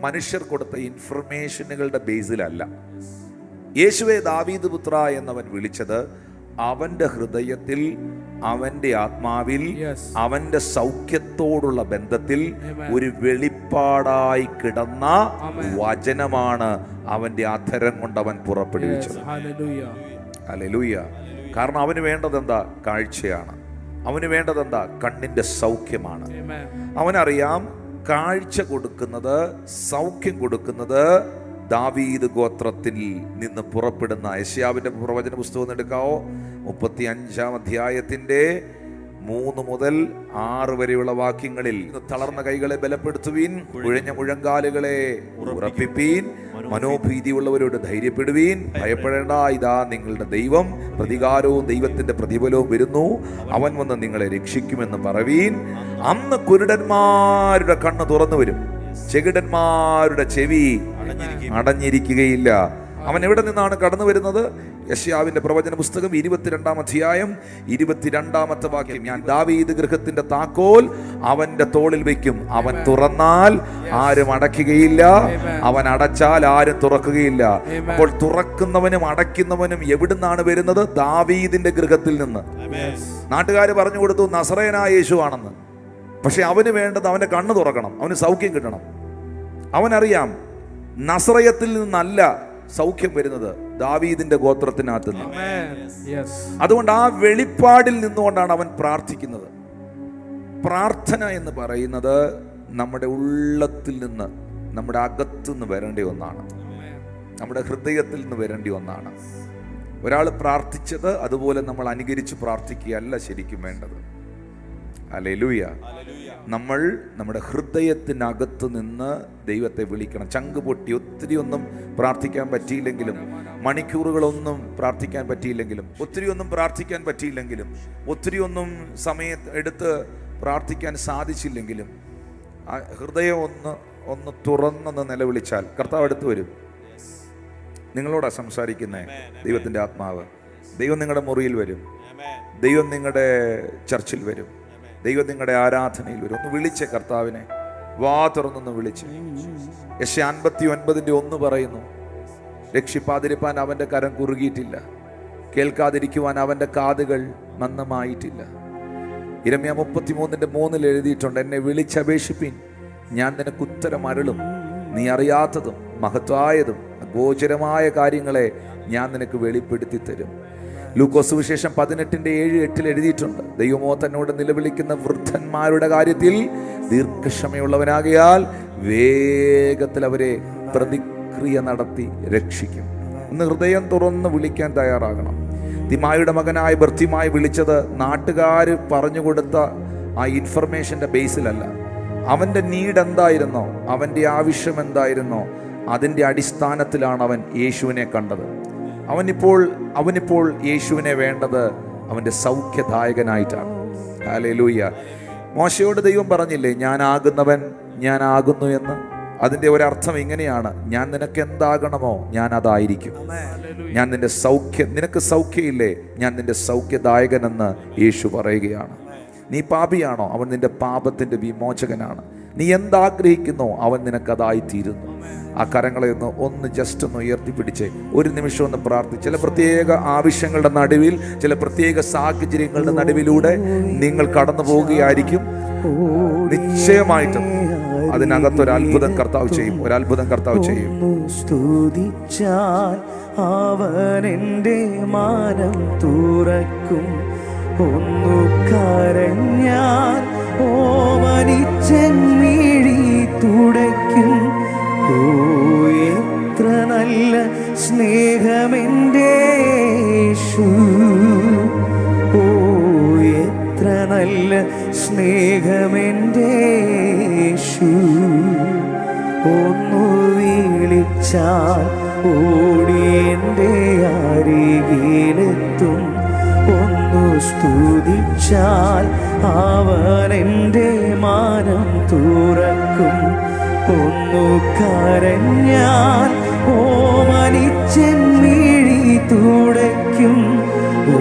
മനുഷ്യർ കൊടുത്ത ഇൻഫർമേഷനുകളുടെ ബേസിലല്ല. യേശുവേ ദാവീദ് പുത്ര എന്നവൻ വിളിച്ചത് അവന്റെ ഹൃദയത്തിൽ, അവന്റെ ആത്മാവിൽ, അവന്റെ സൗഖ്യത്തോടുള്ള ബന്ധത്തിൽ ഒരു വെളിപ്പാടായി കിടന്ന വചനമാണ് അവന്റെ അധരം കൊണ്ട് അവൻ പുറപ്പെടുവിച്ചത്. ഹല്ലേലൂയ. കാരണം അവന് വേണ്ടത് എന്താ? കാഴ്ചയാണ്. അവന് വേണ്ടത് എന്താ? കണ്ണിന്റെ സൗഖ്യമാണ്. അവനറിയാം കാഴ്ച കൊടുക്കുന്നത്, സൗഖ്യം കൊടുക്കുന്നത് ദാവീദ് ഗോത്രത്തിൽ നിന്ന് പുറപ്പെടുന്ന. യെശയ്യാവിന്റെ പ്രവചന പുസ്തകം എടുക്കാവോ? 35 അധ്യായത്തിന്റെ 3 മുതൽ 6 വരെയുള്ള വാക്യങ്ങളിൽ, തളർന്ന കൈകളെ ബലപ്പെടുത്തുവീൻ, കുഴഞ്ഞ മുഴങ്കാലുകളെ ഉറപ്പിപ്പീൻ, മനോഭീതിയുള്ളവരോട് ധൈര്യപ്പെടുവീൻ, ഭയപ്പെടേണ്ട, ഇതാ നിങ്ങളുടെ ദൈവം, പ്രതികാരവും ദൈവത്തിന്റെ പ്രതിഫലവും വരുന്നു, അവൻ വന്ന് നിങ്ങളെ രക്ഷിക്കുമെന്ന് പറവീൻ. അന്ന് കുരുടന്മാരുടെ കണ്ണ് തുറന്നു വരും, ചെകിടന്മാരുടെ ചെവി അടഞ്ഞിരിക്കുകയില്ല. അവൻ എവിടെ നിന്നാണ് കടന്നു വരുന്നത്? യെശയ്യാവിന്റെ പ്രവചന പുസ്തകം 22 അധ്യായം 22 വാക്യം, ഞാൻ ദാവീദ് ഗൃഹത്തിന്റെ താക്കോൽ അവന്റെ തോളിൽ വെക്കും, അവൻ തുറന്നാൽ ആരും അടയ്ക്കുകയില്ല, അവൻ അടച്ചാൽ ആരും തുറക്കുകയില്ല. അപ്പോൾ തുറക്കുന്നവനും അടയ്ക്കുന്നവനും എവിടുന്നാണ് വരുന്നത്? ദാവീദിന്റെ ഗൃഹത്തിൽ നിന്ന്. നാട്ടുകാർ പറഞ്ഞു കൊടുത്തു നസറേയനായ യേശു ആണെന്ന്. പക്ഷെ അവന് വേണ്ടത് അവന്റെ കണ്ണ് തുറക്കണം, അവന് സൗഖ്യം കിട്ടണം. അവനറിയാം നസറയത്തിൽ നിന്നല്ല സൗഖ്യം വരുന്നത്, ദാവീദിന്റെ ഗോത്രത്തിനകത്ത് നിന്ന്. അതുകൊണ്ട് ആ വെളിപ്പാടിൽ നിന്നുകൊണ്ടാണ് അവൻ പ്രാർത്ഥിക്കുന്നത്. പ്രാർത്ഥന എന്ന് പറയുന്നത് നമ്മുടെ ഉള്ളത്തിൽ നിന്ന്, നമ്മുടെ അകത്തുനിന്ന് വരേണ്ട ഒന്നാണ്, നമ്മുടെ ഹൃദയത്തിൽ നിന്ന് വരേണ്ട ഒന്നാണ്. ഒരാൾ പ്രാർത്ഥിച്ചത് അതുപോലെ നമ്മൾ അനുകരിച്ച് പ്രാർത്ഥിക്കുകയല്ല ശരിക്കും വേണ്ടത്. ഹല്ലേലൂയ. നമ്മൾ നമ്മുടെ ഹൃദയത്തിനകത്ത് നിന്ന് ദൈവത്തെ വിളിക്കണം. ചങ്ക് പൊട്ടി ഒത്തിരി ഒന്നും പ്രാർത്ഥിക്കാൻ പറ്റിയില്ലെങ്കിലും, മണിക്കൂറുകളൊന്നും പ്രാർത്ഥിക്കാൻ പറ്റിയില്ലെങ്കിലും, ഒത്തിരി ഒന്നും പ്രാർത്ഥിക്കാൻ പറ്റിയില്ലെങ്കിലും, ഒത്തിരി ഒന്നും എടുത്ത് പ്രാർത്ഥിക്കാൻ സാധിച്ചില്ലെങ്കിലും, ഹൃദയം ഒന്ന് തുറന്നൊന്ന് നിലവിളിച്ചാൽ കർത്താവ് അടുത്ത് വരും. നിങ്ങളോടാ സംസാരിക്കുന്നേ ദൈവത്തിൻ്റെ ആത്മാവ്. ദൈവം നിങ്ങളുടെ മുറിയിൽ വരും, ദൈവം നിങ്ങളുടെ ചർച്ചിൽ വരും, ദൈവം നിങ്ങളുടെ ആരാധനയിൽ വരും. ഒന്ന് വിളിച്ചേ കർത്താവിനെ, വാ തുറന്നൊന്ന് വിളിച്ച്. യെശയ്യാ 59:1 പറയുന്നു, രക്ഷിപ്പാതിരിപ്പാൻ അവൻ്റെ കരം കുറുകിയിട്ടില്ല, കേൾക്കാതിരിക്കുവാൻ അവൻ്റെ കാതുകൾ മന്ദമായിട്ടില്ല. യിരെമ്യാ 33:3 എഴുതിയിട്ടുണ്ട്, എന്നെ വിളിച്ചപേക്ഷിപ്പിൻ, ഞാൻ നിനക്ക് ഉത്തരം അരുളും, നീ അറിയാത്തതും മഹത്വായതും അഗോചരമായ കാര്യങ്ങളെ ഞാൻ നിനക്ക് വെളിപ്പെടുത്തി തരും. ലൂക്കോസ് സുവിശേഷം 18:7-8 എഴുതിയിട്ടുണ്ട്, ദൈവമോ തന്നോട് നിലവിളിക്കുന്ന വൃദ്ധന്മാരുടെ കാര്യത്തിൽ ദീർഘക്ഷമയുള്ളവനാകയാൽ വേഗത്തിൽ അവരെ പ്രതിക്രിയ നടത്തി രക്ഷിക്കും. ഒന്ന് ഹൃദയം തുറന്ന് വിളിക്കാൻ തയ്യാറാകണം. തിമായുടെ മകനായ ബർത്തിമായി വിളിച്ചത് നാട്ടുകാർ പറഞ്ഞുകൊടുത്ത ആ ഇൻഫർമേഷൻ്റെ ബേസിലല്ല. അവൻ്റെ നീഡ് എന്തായിരുന്നോ, അവൻ്റെ ആവശ്യം എന്തായിരുന്നോ, അതിൻ്റെ അടിസ്ഥാനത്തിലാണ് അവൻ യേശുവിനെ കണ്ടത്. അവനിപ്പോൾ യേശുവിനെ വേണ്ടത് അവൻ്റെ സൗഖ്യദായകനായിട്ടാണ്. ഹല്ലേലൂയ. മോശയോട് ദൈവം പറഞ്ഞില്ലേ, ഞാനാകുന്നു എന്ന്. അതിൻ്റെ ഒരർത്ഥം ഇങ്ങനെയാണ്, ഞാൻ നിനക്ക് എന്താകണമോ ഞാൻ അതായിരിക്കും. ഞാൻ നിനക്ക് സൗഖ്യമില്ലേ, ഞാൻ നിന്റെ സൗഖ്യദായകനെന്ന് യേശു പറയുകയാണ്. നീ പാപിയാണോ, അവൻ നിന്റെ പാപത്തിൻ്റെ വിമോചകനാണ്. നീ എന്താഗ്രഹിക്കുന്നോ അവൻ നിനക്കതായിത്തീരുന്നു. ആ കരങ്ങളെ ഒന്ന് ജസ്റ്റ് ഒന്ന് ഉയർത്തിപ്പിടിച്ച് ഒരു നിമിഷം ഒന്ന് പ്രാർത്ഥിച്ച്. ചില പ്രത്യേക ആവശ്യങ്ങളുടെ നടുവിൽ, ചില പ്രത്യേക സാഹചര്യങ്ങളുടെ നടുവിലൂടെ നിങ്ങൾ കടന്നു പോവുകയായിരിക്കും. നിശ്ചയമായിട്ടും അതിനകത്തൊരത്ഭുതം കർത്താവ് ചെയ്യും, ഒരത്ഭുതം കർത്താവ് ചെയ്യും. സ്തുതിച്ചാൽ അവൻ എൻ്റെ മാനം തുറക്കും, ഒന്നു കരഞ്ഞാൽ ഓമനിച്ചൻ മിഴി തുടയ്ക്കും. ഓ എത്ര നല്ല സ്നേഹമെൻ്റെ യേശു, ഓ എത്ര നല്ല സ്നേഹമെൻ്റെ യേശു. ഒന്നു വിളിച്ചാൽ ഓടി എൻ്റെ അരികിലെത്തും, ഒന്നു സ്തുതിച്ചാൽ അവൻ എൻ്റെ മാനം തുറക്കും, ഒന്നു കരഞ്ഞാൽ ഓമനിച്ചൻ മിഴി തുടയ്ക്കും. ഓ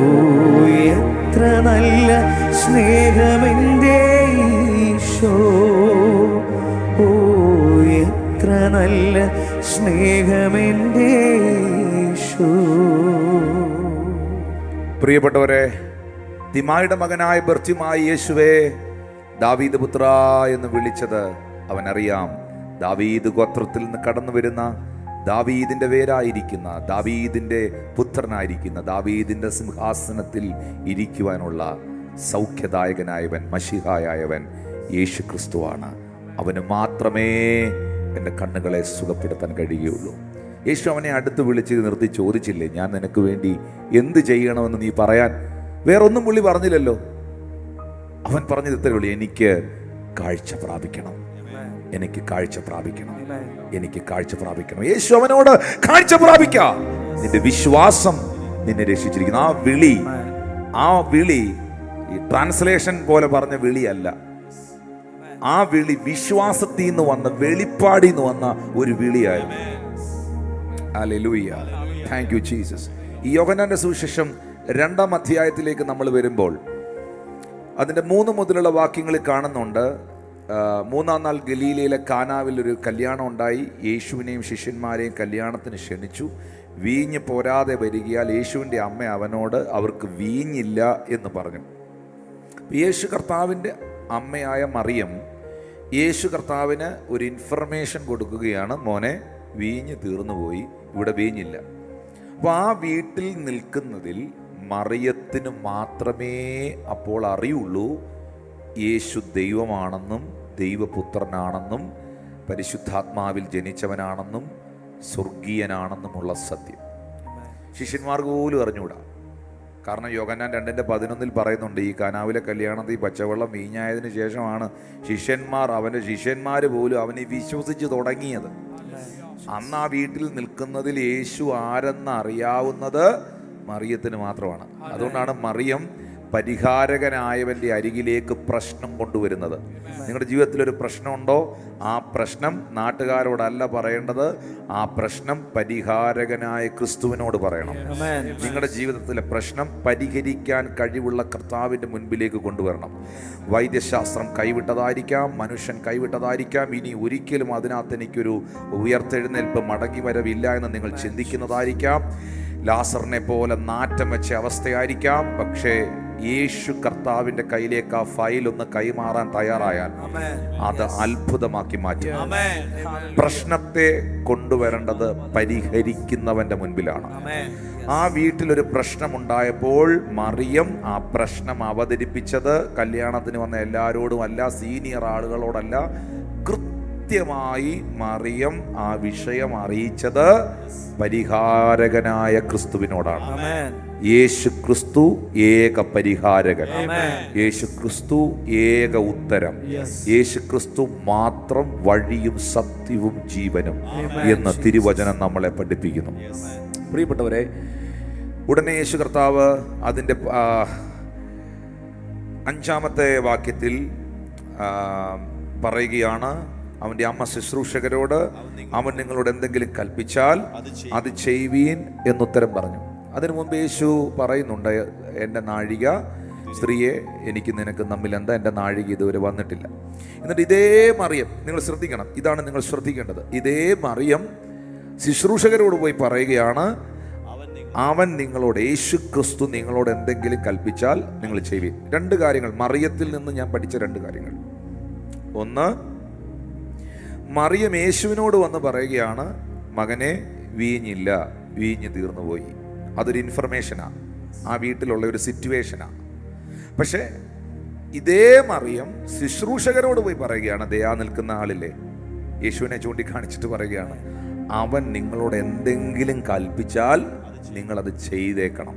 എത്ര നല്ല സ്നേഹമെൻ്റെ ഈശോ, ഓ എത്ര നല്ല സ്നേഹമെൻ്റെ ഈശോ. പ്രിയപ്പെട്ടവരെ, തിമായുടെ മകനായ ബർത്തിമായി യേശുവേ ദാവീദ് പുത്ര എന്ന് വിളിച്ചത് അവനറിയാം. ദാവീദ് ഗോത്രത്തിൽ നിന്ന് കടന്നു വരുന്ന, ദാവീദിന്റെ വേരായിരിക്കുന്ന, ദാവീദിന്റെ പുത്രനായിരിക്കുന്ന, ദാവീദിന്റെ സിംഹാസനത്തിൽ ഇരിക്കുവാനുള്ള സൗഖ്യദായകനായവൻ, മശീഹായവൻ യേശു ക്രിസ്തുവാണ്. അവന് മാത്രമേ എൻ്റെ കണ്ണുകളെ സുഖപ്പെടുത്താൻ കഴിയുകയുള്ളൂ. യേശു അവനെ അടുത്ത് വിളിച്ച് നിർത്തി ചോദിച്ചില്ലേ, ഞാൻ നിനക്ക് വേണ്ടി എന്ത് ചെയ്യണമെന്ന് നീ പറയാൻ? വേറൊന്നും പുള്ളി പറഞ്ഞില്ലല്ലോ. അവൻ പറഞ്ഞത് ഇത്രയേ ഉള്ളൂ, എനിക്ക് കാഴ്ച പ്രാപിക്കണം, എനിക്ക് കാഴ്ച പ്രാപിക്കണം, എനിക്ക് കാഴ്ച പ്രാപിക്കണം. യേശു അവനോട് കാഴ്ച പ്രാപിക്കാം, നിന്റെ വിശ്വാസം നിന്നെ രക്ഷിച്ചിരിക്കുന്നു. ആ വിളി ഈ ട്രാൻസ്ലേഷൻ പോലെ പറഞ്ഞ വിളിയല്ല. ആ വിളി വിശ്വാസത്തിൽ നിന്ന് വന്ന, വെളിപ്പാടിൽ നിന്ന് വന്ന ഒരു വിളിയായിരുന്നു. Hallelujah, thank you Jesus. ഈ യോഹന്നാന്റെ സുവിശേഷം 2-ാം അധ്യായത്തിലേക്ക് നമ്മൾ വരുമ്പോൾ അതിൻ്റെ 3 മുതലുള്ള വാക്യങ്ങളിൽ കാണുന്നുണ്ട്, 3-ാം നാൾ ഗലീലയിലെ കാനാവിൽ ഒരു കല്യാണം ഉണ്ടായി. യേശുവിനെയും ശിഷ്യന്മാരെയും കല്യാണത്തിന് ക്ഷണിച്ചു. വീഞ്ഞ് പോരാതെ വരികയാൽ യേശുവിൻ്റെ അമ്മ അവനോട് അവർക്ക് വീഞ്ഞില്ല എന്ന് പറഞ്ഞു. യേശു കർത്താവിൻ്റെ അമ്മയായ മറിയം യേശു കർത്താവിന് ഒരു ഇൻഫർമേഷൻ കൊടുക്കുകയാണ്, മോനെ വീഞ്ഞ് തീർന്നുപോയി, ഇവിടെ വീഞ്ഞില്ല. അപ്പോൾ ആ വീട്ടിൽ നിൽക്കുന്നതിൽ മറിയത്തിന് മാത്രമേ അപ്പോൾ അറിയുള്ളൂ യേശു ദൈവമാണെന്നും ദൈവപുത്രനാണെന്നും പരിശുദ്ധാത്മാവിൽ ജനിച്ചവനാണെന്നും സ്വർഗീയനാണെന്നുമുള്ള സത്യം. ശിഷ്യന്മാർക്ക് പോലും അറിഞ്ഞുകൂടാ. കാരണം യോഹന്നാൻ 2:11 പറയുന്നുണ്ട്, ഈ കാനാവിലെ കല്യാണത്തിൽ പച്ചവെള്ളം വീഞ്ഞായതിനു ശേഷമാണ് അവൻ്റെ ശിഷ്യന്മാർ പോലും അവനെ വിശ്വസിച്ച് തുടങ്ങിയത്. അന്ന് ആ വീട്ടിൽ നിൽക്കുന്നതിൽ യേശു ആരെന്ന് അറിയാവുന്നത് മറിയത്തിന് മാത്രമാണ്. അതുകൊണ്ടാണ് മറിയം പരിഹാരകനായവൻ്റെ അരികിലേക്ക് പ്രശ്നം കൊണ്ടുവരുന്നത്. നിങ്ങളുടെ ജീവിതത്തിലൊരു പ്രശ്നമുണ്ടോ? ആ പ്രശ്നം നാട്ടുകാരോടല്ല പറയേണ്ടത്, ആ പ്രശ്നം പരിഹാരകനായ ക്രിസ്തുവിനോട് പറയണം. നിങ്ങളുടെ ജീവിതത്തിലെ പ്രശ്നം പരിഹരിക്കാൻ കഴിവുള്ള കർത്താവിൻ്റെ മുൻപിലേക്ക് കൊണ്ടുവരണം. വൈദ്യശാസ്ത്രം കൈവിട്ടതായിരിക്കാം, മനുഷ്യൻ കൈവിട്ടതായിരിക്കാം, ഇനി ഒരിക്കലും അതിനകത്ത് എനിക്കൊരു ഉയർത്തെഴുന്നേൽപ്പ് മടങ്ങി വരവില്ല എന്ന് നിങ്ങൾ ചിന്തിക്കുന്നതായിരിക്കാം. ലാസറിനെ പോലെ നാറ്റം വെച്ച അവസ്ഥയായിരിക്കാം. പക്ഷേ യേശു കർത്താവിൻ്റെ കയ്യിലേക്ക് ആ ഫയൽ ഒന്ന് കൈമാറാൻ തയ്യാറായാൽ അത് അത്ഭുതമാക്കി മാറ്റും. പ്രശ്നത്തെ കൊണ്ടുവരേണ്ടത് പരിഹരിക്കുന്നവന്റെ മുൻപിലാണ്. ആ വീട്ടിലൊരു പ്രശ്നമുണ്ടായപ്പോൾ മറിയം ആ പ്രശ്നം അവതരിപ്പിച്ചത് കല്യാണത്തിന് വന്ന എല്ലാവരോടും അല്ല, സീനിയർ ആളുകളോടല്ല, കൃത്യമായി മറിയം ആ വിഷയം അറിയിച്ചത് പരിഹാരകനായ ക്രിസ്തുവിനോടാണ്. യേശു ക്രിസ്തു ഏക പരിഹാരകൻ, യേശു ക്രിസ്തു ഏക ഉത്തരം, യേശു ക്രിസ്തു മാത്രം വഴിയും സത്യവും ജീവനും എന്ന് തിരുവചനം നമ്മളെ പഠിപ്പിക്കുന്നു. പ്രിയപ്പെട്ടവരെ, ഉടനെ യേശു കർത്താവ് അതിൻ്റെ 5-ാമത്തെ വാക്യത്തിൽ പറയുകയാണ്, അവൻ്റെ അമ്മ ശുശ്രൂഷകരോട്, അവൻ നിങ്ങളോട് എന്തെങ്കിലും കൽപ്പിച്ചാൽ അത് ചെയ്യുവീൻ എന്നുത്തരം പറഞ്ഞു. അതിനു മുമ്പ് യേശു പറയുന്നുണ്ട്, എൻ്റെ നാഴിക, സ്ത്രീയെ, എനിക്ക് നിനക്ക് തമ്മിൽ എന്താ, എൻ്റെ നാഴിക ഇതുവരെ വന്നിട്ടില്ല. എന്നിട്ട് ഇതേ മറിയം, നിങ്ങൾ ശ്രദ്ധിക്കണം, ഇതാണ് നിങ്ങൾ ശ്രദ്ധിക്കേണ്ടത്, ഇതേ മറിയം ശുശ്രൂഷകരോട് പോയി പറയുകയാണ്, അവൻ നിങ്ങളോട്, യേശു ക്രിസ്തു നിങ്ങളോട് എന്തെങ്കിലും കൽപ്പിച്ചാൽ നിങ്ങൾ ചെയ്യുവീൻ. 2 കാര്യങ്ങൾ മറിയത്തിൽ നിന്ന് ഞാൻ പഠിച്ച 2 കാര്യങ്ങൾ. ഒന്ന്, മറിയം യേശുവിനോട് വന്ന് പറയുകയാണ്, മകനെ, വീഞ്ഞില്ല, വീഞ്ഞ് തീർന്നുപോയി. അതൊരു ഇൻഫർമേഷനാണ്, ആ വീട്ടിലുള്ള ഒരു സിറ്റുവേഷനാണ്. പക്ഷേ ഇതേ മറിയം ശുശ്രൂഷകരോട് പോയി പറയുകയാണ്, ദയാ നിൽക്കുന്ന ആളില്ലേ, യേശുവിനെ ചൂണ്ടിക്കാണിച്ചിട്ട് പറയുകയാണ്, അവൻ നിങ്ങളോട് എന്തെങ്കിലും കൽപ്പിച്ചാൽ നിങ്ങളത് ചെയ്തേക്കണം.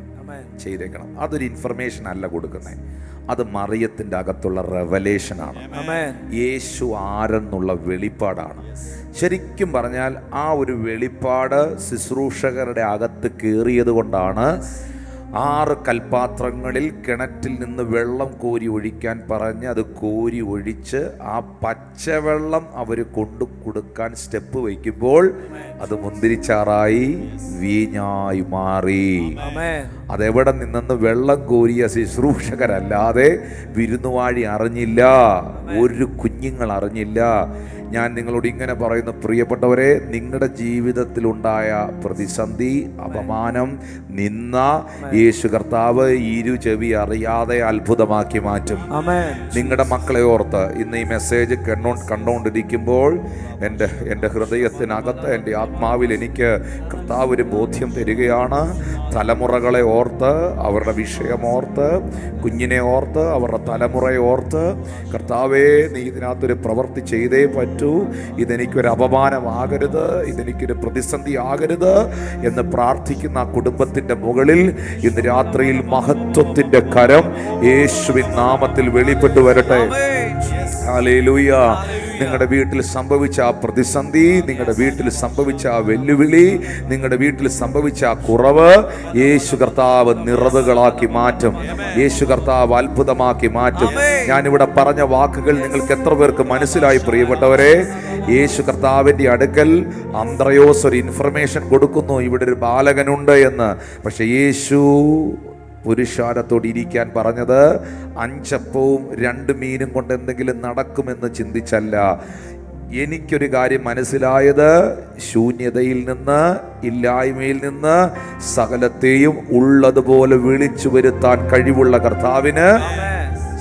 അതൊരു ഇൻഫർമേഷൻ അല്ല കൊടുക്കുന്നത്, അത് മറിയത്തിൻ്റെ അകത്തുള്ള റെവലേഷനാണ്. യേശു ആരെന്നുള്ള വെളിപ്പാടാണ്. ശരിക്കും പറഞ്ഞാൽ ആ ഒരു വെളിപ്പാട് ശുശ്രൂഷകരുടെ അകത്ത് കയറിയത് കൊണ്ടാണ് 6 കൽപാത്രങ്ങളിൽ കിണറ്റിൽ നിന്ന് വെള്ളം കോരി ഒഴിക്കാൻ പറഞ്ഞ് അത് കോരി ഒഴിച്ച് ആ പച്ചവെള്ളം അവർ കൊണ്ടു കൊടുക്കാൻ സ്റ്റെപ്പ് വയ്ക്കുമ്പോൾ അത് മുന്തിരിച്ചാറായി വീഞ്ഞായി മാറി. അതെവിടെ നിന്നെന്ന് വെള്ളം കോരിയ ശുശ്രൂഷകരല്ലാതെ വിരുന്നുവാഴി അറിഞ്ഞില്ല, ഒരു കുഞ്ഞുങ്ങൾ അറിഞ്ഞില്ല. ഞാൻ നിങ്ങളോട് ഇങ്ങനെ പറയുന്നു, പ്രിയപ്പെട്ടവരെ, നിങ്ങളുടെ ജീവിതത്തിലുണ്ടായ പ്രതിസന്ധി, അപമാനം, നിന്ന യേശു കർത്താവ് ചെവി അറിയാതെ അത്ഭുതമാക്കി മാറ്റും. നിങ്ങളുടെ മക്കളെ ഓർത്ത് ഇന്ന് ഈ മെസ്സേജ് കണ്ടുകൊണ്ടിരിക്കുമ്പോൾ എൻ്റെ ഹൃദയത്തിനകത്ത്, എൻ്റെ ആത്മാവിൽ എനിക്ക് കർത്താവ് ഒരു ബോധ്യം തരികയാണ്. തലമുറകളെ ഓർത്ത്, അവരുടെ വിഷയമോർത്ത്, കുഞ്ഞിനെ ഓർത്ത്, അവരുടെ തലമുറയെ ഓർത്ത്, കർത്താവേ, നീ ഇതിനകത്തൊരു പ്രവൃത്തി ചെയ്തേ പറ്റൂ, ഇതെനിക്കൊരു അപമാനമാകരുത്, ഇതെനിക്കൊരു പ്രതിസന്ധി ആകരുത് എന്ന് പ്രാർത്ഥിക്കുന്ന ആ കുടുംബത്തിൻ്റെ മുകളിൽ ഇന്ന് രാത്രിയിൽ മഹത്വത്തിൻ്റെ കരം യേശുവിൻ നാമത്തിൽ വെളിപ്പെട്ടു വരട്ടെ. ഹല്ലേലൂയ. നിങ്ങളുടെ വീട്ടിൽ സംഭവിച്ച ആ പ്രതിസന്ധി, നിങ്ങളുടെ വീട്ടിൽ സംഭവിച്ച ആ വെല്ലുവിളി, നിങ്ങളുടെ വീട്ടിൽ സംഭവിച്ച ആ കുറവ് യേശു കർത്താവ് നിറവുകളാക്കി മാറ്റും. യേശു കർത്താവ് അത്ഭുതമാക്കി മാറ്റും. ഞാനിവിടെ പറഞ്ഞ വാക്കുകൾ നിങ്ങൾക്ക് എത്ര പേർക്ക് മനസ്സിലായി പ്രിയപ്പെട്ടവരെ? യേശു കർത്താവിൻ്റെ അടുക്കൽ അന്ത്രയോസ് ഒരു ഇൻഫർമേഷൻ കൊടുക്കുന്നു, ഇവിടെ ഒരു ബാലകനുണ്ട് എന്ന്. പക്ഷെ യേശു പുരുഷാരത്തോട് ഇരിക്കാൻ പറഞ്ഞത് 5 അപ്പവും 2 മീനും കൊണ്ട് എന്തെങ്കിലും നടക്കുമെന്ന് ചിന്തിച്ചല്ല. എനിക്കൊരു കാര്യം മനസ്സിലായത്, ശൂന്യതയിൽ നിന്ന്, ഇല്ലായ്മയിൽ നിന്ന് സകലത്തെയും ഉള്ളതുപോലെ വിളിച്ചു വരുത്താൻ കഴിവുള്ള കർത്താവിന്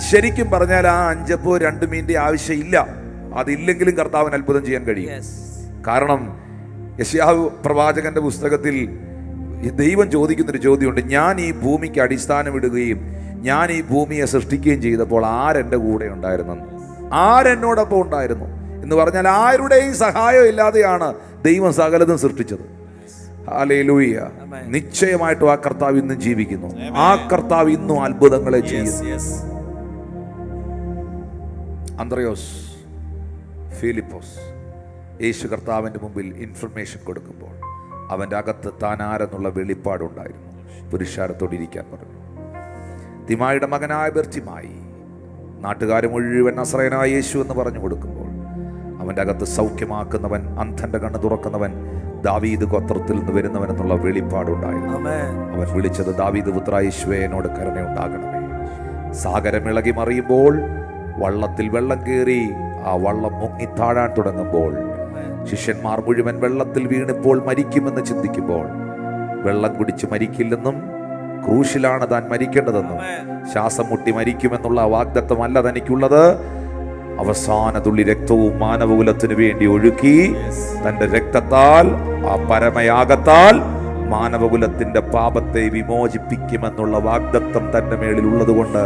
ശരിക്കും പറഞ്ഞാൽ ആ 5 അപ്പവും 2 മീനിന്റെ ആവശ്യമില്ല. അതില്ലെങ്കിലും കർത്താവിന് അത്ഭുതം ചെയ്യാൻ കഴിയും. കാരണം യെശയ്യാവ് പ്രവാചകന്റെ പുസ്തകത്തിൽ ദൈവം ചോദിക്കുന്നൊരു ചോദ്യമുണ്ട്, ഞാൻ ഈ ഭൂമിക്ക് അടിസ്ഥാനമിടുകയും ഞാൻ ഈ ഭൂമിയെ സൃഷ്ടിക്കുകയും ചെയ്തപ്പോൾ ആരെൻ്റെ കൂടെ ഉണ്ടായിരുന്നെന്ന്, ആരെന്നോടൊപ്പം ഉണ്ടായിരുന്നു എന്ന് പറഞ്ഞാൽ ആരുടെയും സഹായം ഇല്ലാതെയാണ് ദൈവം സകലതും സൃഷ്ടിച്ചത്. ഹല്ലേലൂയ. നിശ്ചയമായിട്ടും ആ കർത്താവ് ഇന്നും ജീവിക്കുന്നു. ആ കർത്താവ് ഇന്നും അത്ഭുതങ്ങളെ ചെയ്യുന്നു. അന്ത്രയോസ്, ഫിലിപ്പോസ് യേശു കർത്താവിൻ്റെ മുമ്പിൽ ഇൻഫർമേഷൻ കൊടുക്കുമ്പോൾ അവൻ്റെ അകത്ത് താൻ ആരെന്നുള്ള വെളിപ്പാടുണ്ടായിരുന്നു. പുരുഷാരത്തോട് ഇരിക്കാൻ പറഞ്ഞു. തിമായുടെ മകനായ ബർത്തിമായി നാട്ടുകാർ മുഴുവൻ നസറേയനായ യേശു എന്ന് പറഞ്ഞു കൊടുക്കുമ്പോൾ അവൻ്റെ അകത്ത് സൗഖ്യമാക്കുന്നവൻ, അന്ധന്റെ കണ്ണ് തുറക്കുന്നവൻ, ദാവീദ് ഗോത്രത്തിൽ നിന്ന് വരുന്നവൻ എന്നുള്ള വെളിപ്പാടുണ്ടായിരുന്നു. അവൻ വിളിച്ചത്, ദാവീദ് പുത്രാ യേശുവേ, എന്നോട് കരുണയുണ്ടാകണമേ. സാഗരം ഇളകി മറിയുമ്പോൾ, വള്ളത്തിൽ വെള്ളം കയറി ആ വള്ളം മുങ്ങിത്താഴാൻ തുടങ്ങുമ്പോൾ, ശിഷ്യന്മാർ മുഴുവൻ വെള്ളത്തിൽ വീണിപ്പോൾ മരിക്കുമെന്ന് ചിന്തിക്കുമ്പോൾ, വെള്ളം കുടിച്ച് മരിക്കില്ലെന്നും ക്രൂശിലാണ് താൻ മരിക്കേണ്ടതെന്നും ശ്വാസം മുട്ടി മരിക്കുമെന്നുള്ള വാഗ്ദത്തമല്ല തനിക്കുള്ളത്, അവസാന തുള്ളി രക്തവും മാനവകുലത്തിനു വേണ്ടി ഒഴുക്കി തന്റെ രക്തത്താൽ, ആ പരമയാഗത്താൽ മാനവകുലത്തിന്റെ പാപത്തെ വിമോചിപ്പിക്കുമെന്നുള്ള വാഗ്ദത്തം തന്റെ മേളിൽ ഉള്ളത് കൊണ്ട്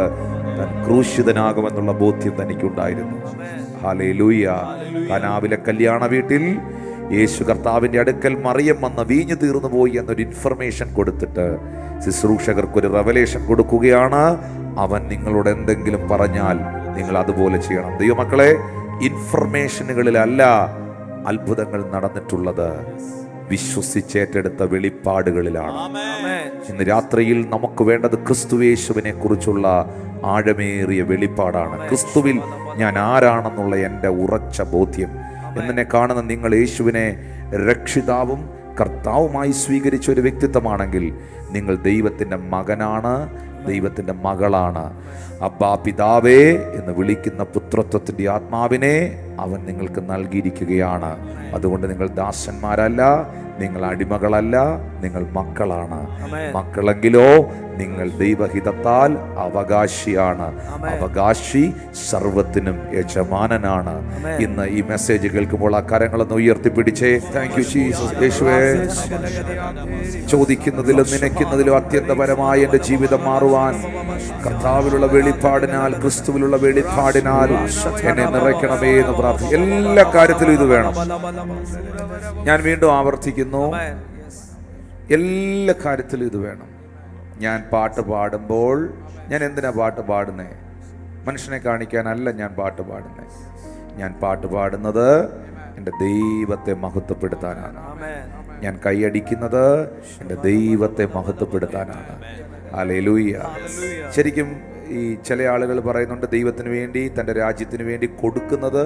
താൻ ക്രൂശിതനാകുമെന്നുള്ള ബോധ്യം തനിക്കുണ്ടായിരുന്നു. ഹല്ലേലൂയ. കനാവിലെ കല്യാണ വീട്ടിൽ യേശു കർത്താവിന്റെ അടുക്കൽ മറിയം വന്ന് വീഞ്ഞു തീർന്നു പോയി എന്നൊരു ഇൻഫർമേഷൻ കൊടുത്തിട്ട് ശുശ്രൂഷകർക്കൊരു റെവലേഷൻ കൊടുക്കുകയാണ്. അവൻ നിങ്ങളോട് എന്തെങ്കിലും പറഞ്ഞാൽ നിങ്ങൾ അതുപോലെ ചെയ്യണം. ദൈവമക്കളെ, ഇൻഫർമേഷനുകളിലല്ല അത്ഭുതങ്ങൾ നടന്നിട്ടുള്ളത്, വിശ്വസിച്ചേറ്റെടുത്ത വെളിപ്പാടുകളിലാണ്. ഇന്ന് രാത്രിയിൽ നമുക്ക് വേണ്ടത് ക്രിസ്തുയേശുവിനെ കുറിച്ചുള്ള ആഴമേറിയ വെളിപ്പാടാണ്. ക്രിസ്തുവിൽ ഞാൻ ആരാണെന്നുള്ള എൻ്റെ ഉറച്ച ബോധ്യം. എന്നെ കാണുന്ന നിങ്ങൾ യേശുവിനെ രക്ഷിതാവും കർത്താവുമായി സ്വീകരിച്ച ഒരു വ്യക്തിത്വമാണെങ്കിൽ നിങ്ങൾ ദൈവത്തിൻ്റെ മകനാണ്, ദൈവത്തിൻ്റെ മകളാണ്. അബ്ബാ പിതാവേ എന്ന് വിളിക്കുന്ന പുത്രത്വത്തിൻ്റെ ആത്മാവിനെ അവൻ നിങ്ങൾക്ക് നൽകിയിരിക്കുകയാണ്. അതുകൊണ്ട് നിങ്ങൾ ദാസന്മാരല്ല, നിങ്ങൾ അടിമകളല്ല, നിങ്ങൾ മക്കളാണ്. മക്കളെങ്കിലോ നിങ്ങൾ ദൈവഹിതത്താൽ അവകാശിയാണ്. അവകാശി സർവത്തിനും യജമാനനാണ്. ഇന്ന് ഈ മെസ്സേജ് കേൾക്കുമ്പോൾ ആ കരങ്ങളൊന്ന് ഉയർത്തിപ്പിടിച്ചേ. Thank you Jesus. യേശുവേ, ചോദിക്കുന്നതിലും നനയ്ക്കുന്നതിലും അത്യന്തപരമായ എൻ്റെ ജീവിതം മാറുവാൻ കർത്താവിലുള്ള വെളിപ്പാടിനാൽ, ക്രിസ്തുവിലുള്ള വെളിപ്പാടിനാൽ എന്നെ നിറയ്ക്കണമേ എന്ന് പ്രാർത്ഥിക്കും. എല്ലാ കാര്യത്തിലും ഇത് വേണം. ഞാൻ വീണ്ടും ആവർത്തിക്കുന്നു, എല്ലാ കാര്യത്തിലും ഇത് വേണം. ഞാൻ പാട്ട് പാടുമ്പോൾ ഞാൻ എന്തിനാ പാട്ട് പാടുന്നേ? മനുഷ്യനെ കാണിക്കാനല്ല ഞാൻ പാട്ട് പാടുന്നേ. ഞാൻ പാട്ട് പാടുന്നത് എൻ്റെ ദൈവത്തെ മഹത്വപ്പെടുത്താനാണ്. ഞാൻ കൈയടിക്കുന്നത് എൻ്റെ ദൈവത്തെ മഹത്വപ്പെടുത്താനാണ്. ഹല്ലേലൂയ. ശരിക്കും ഈ ചില ആളുകൾ പറയുന്നുണ്ട് ദൈവത്തിന് വേണ്ടി, തൻ്റെ രാജ്യത്തിന് വേണ്ടി കൊടുക്കുന്നത്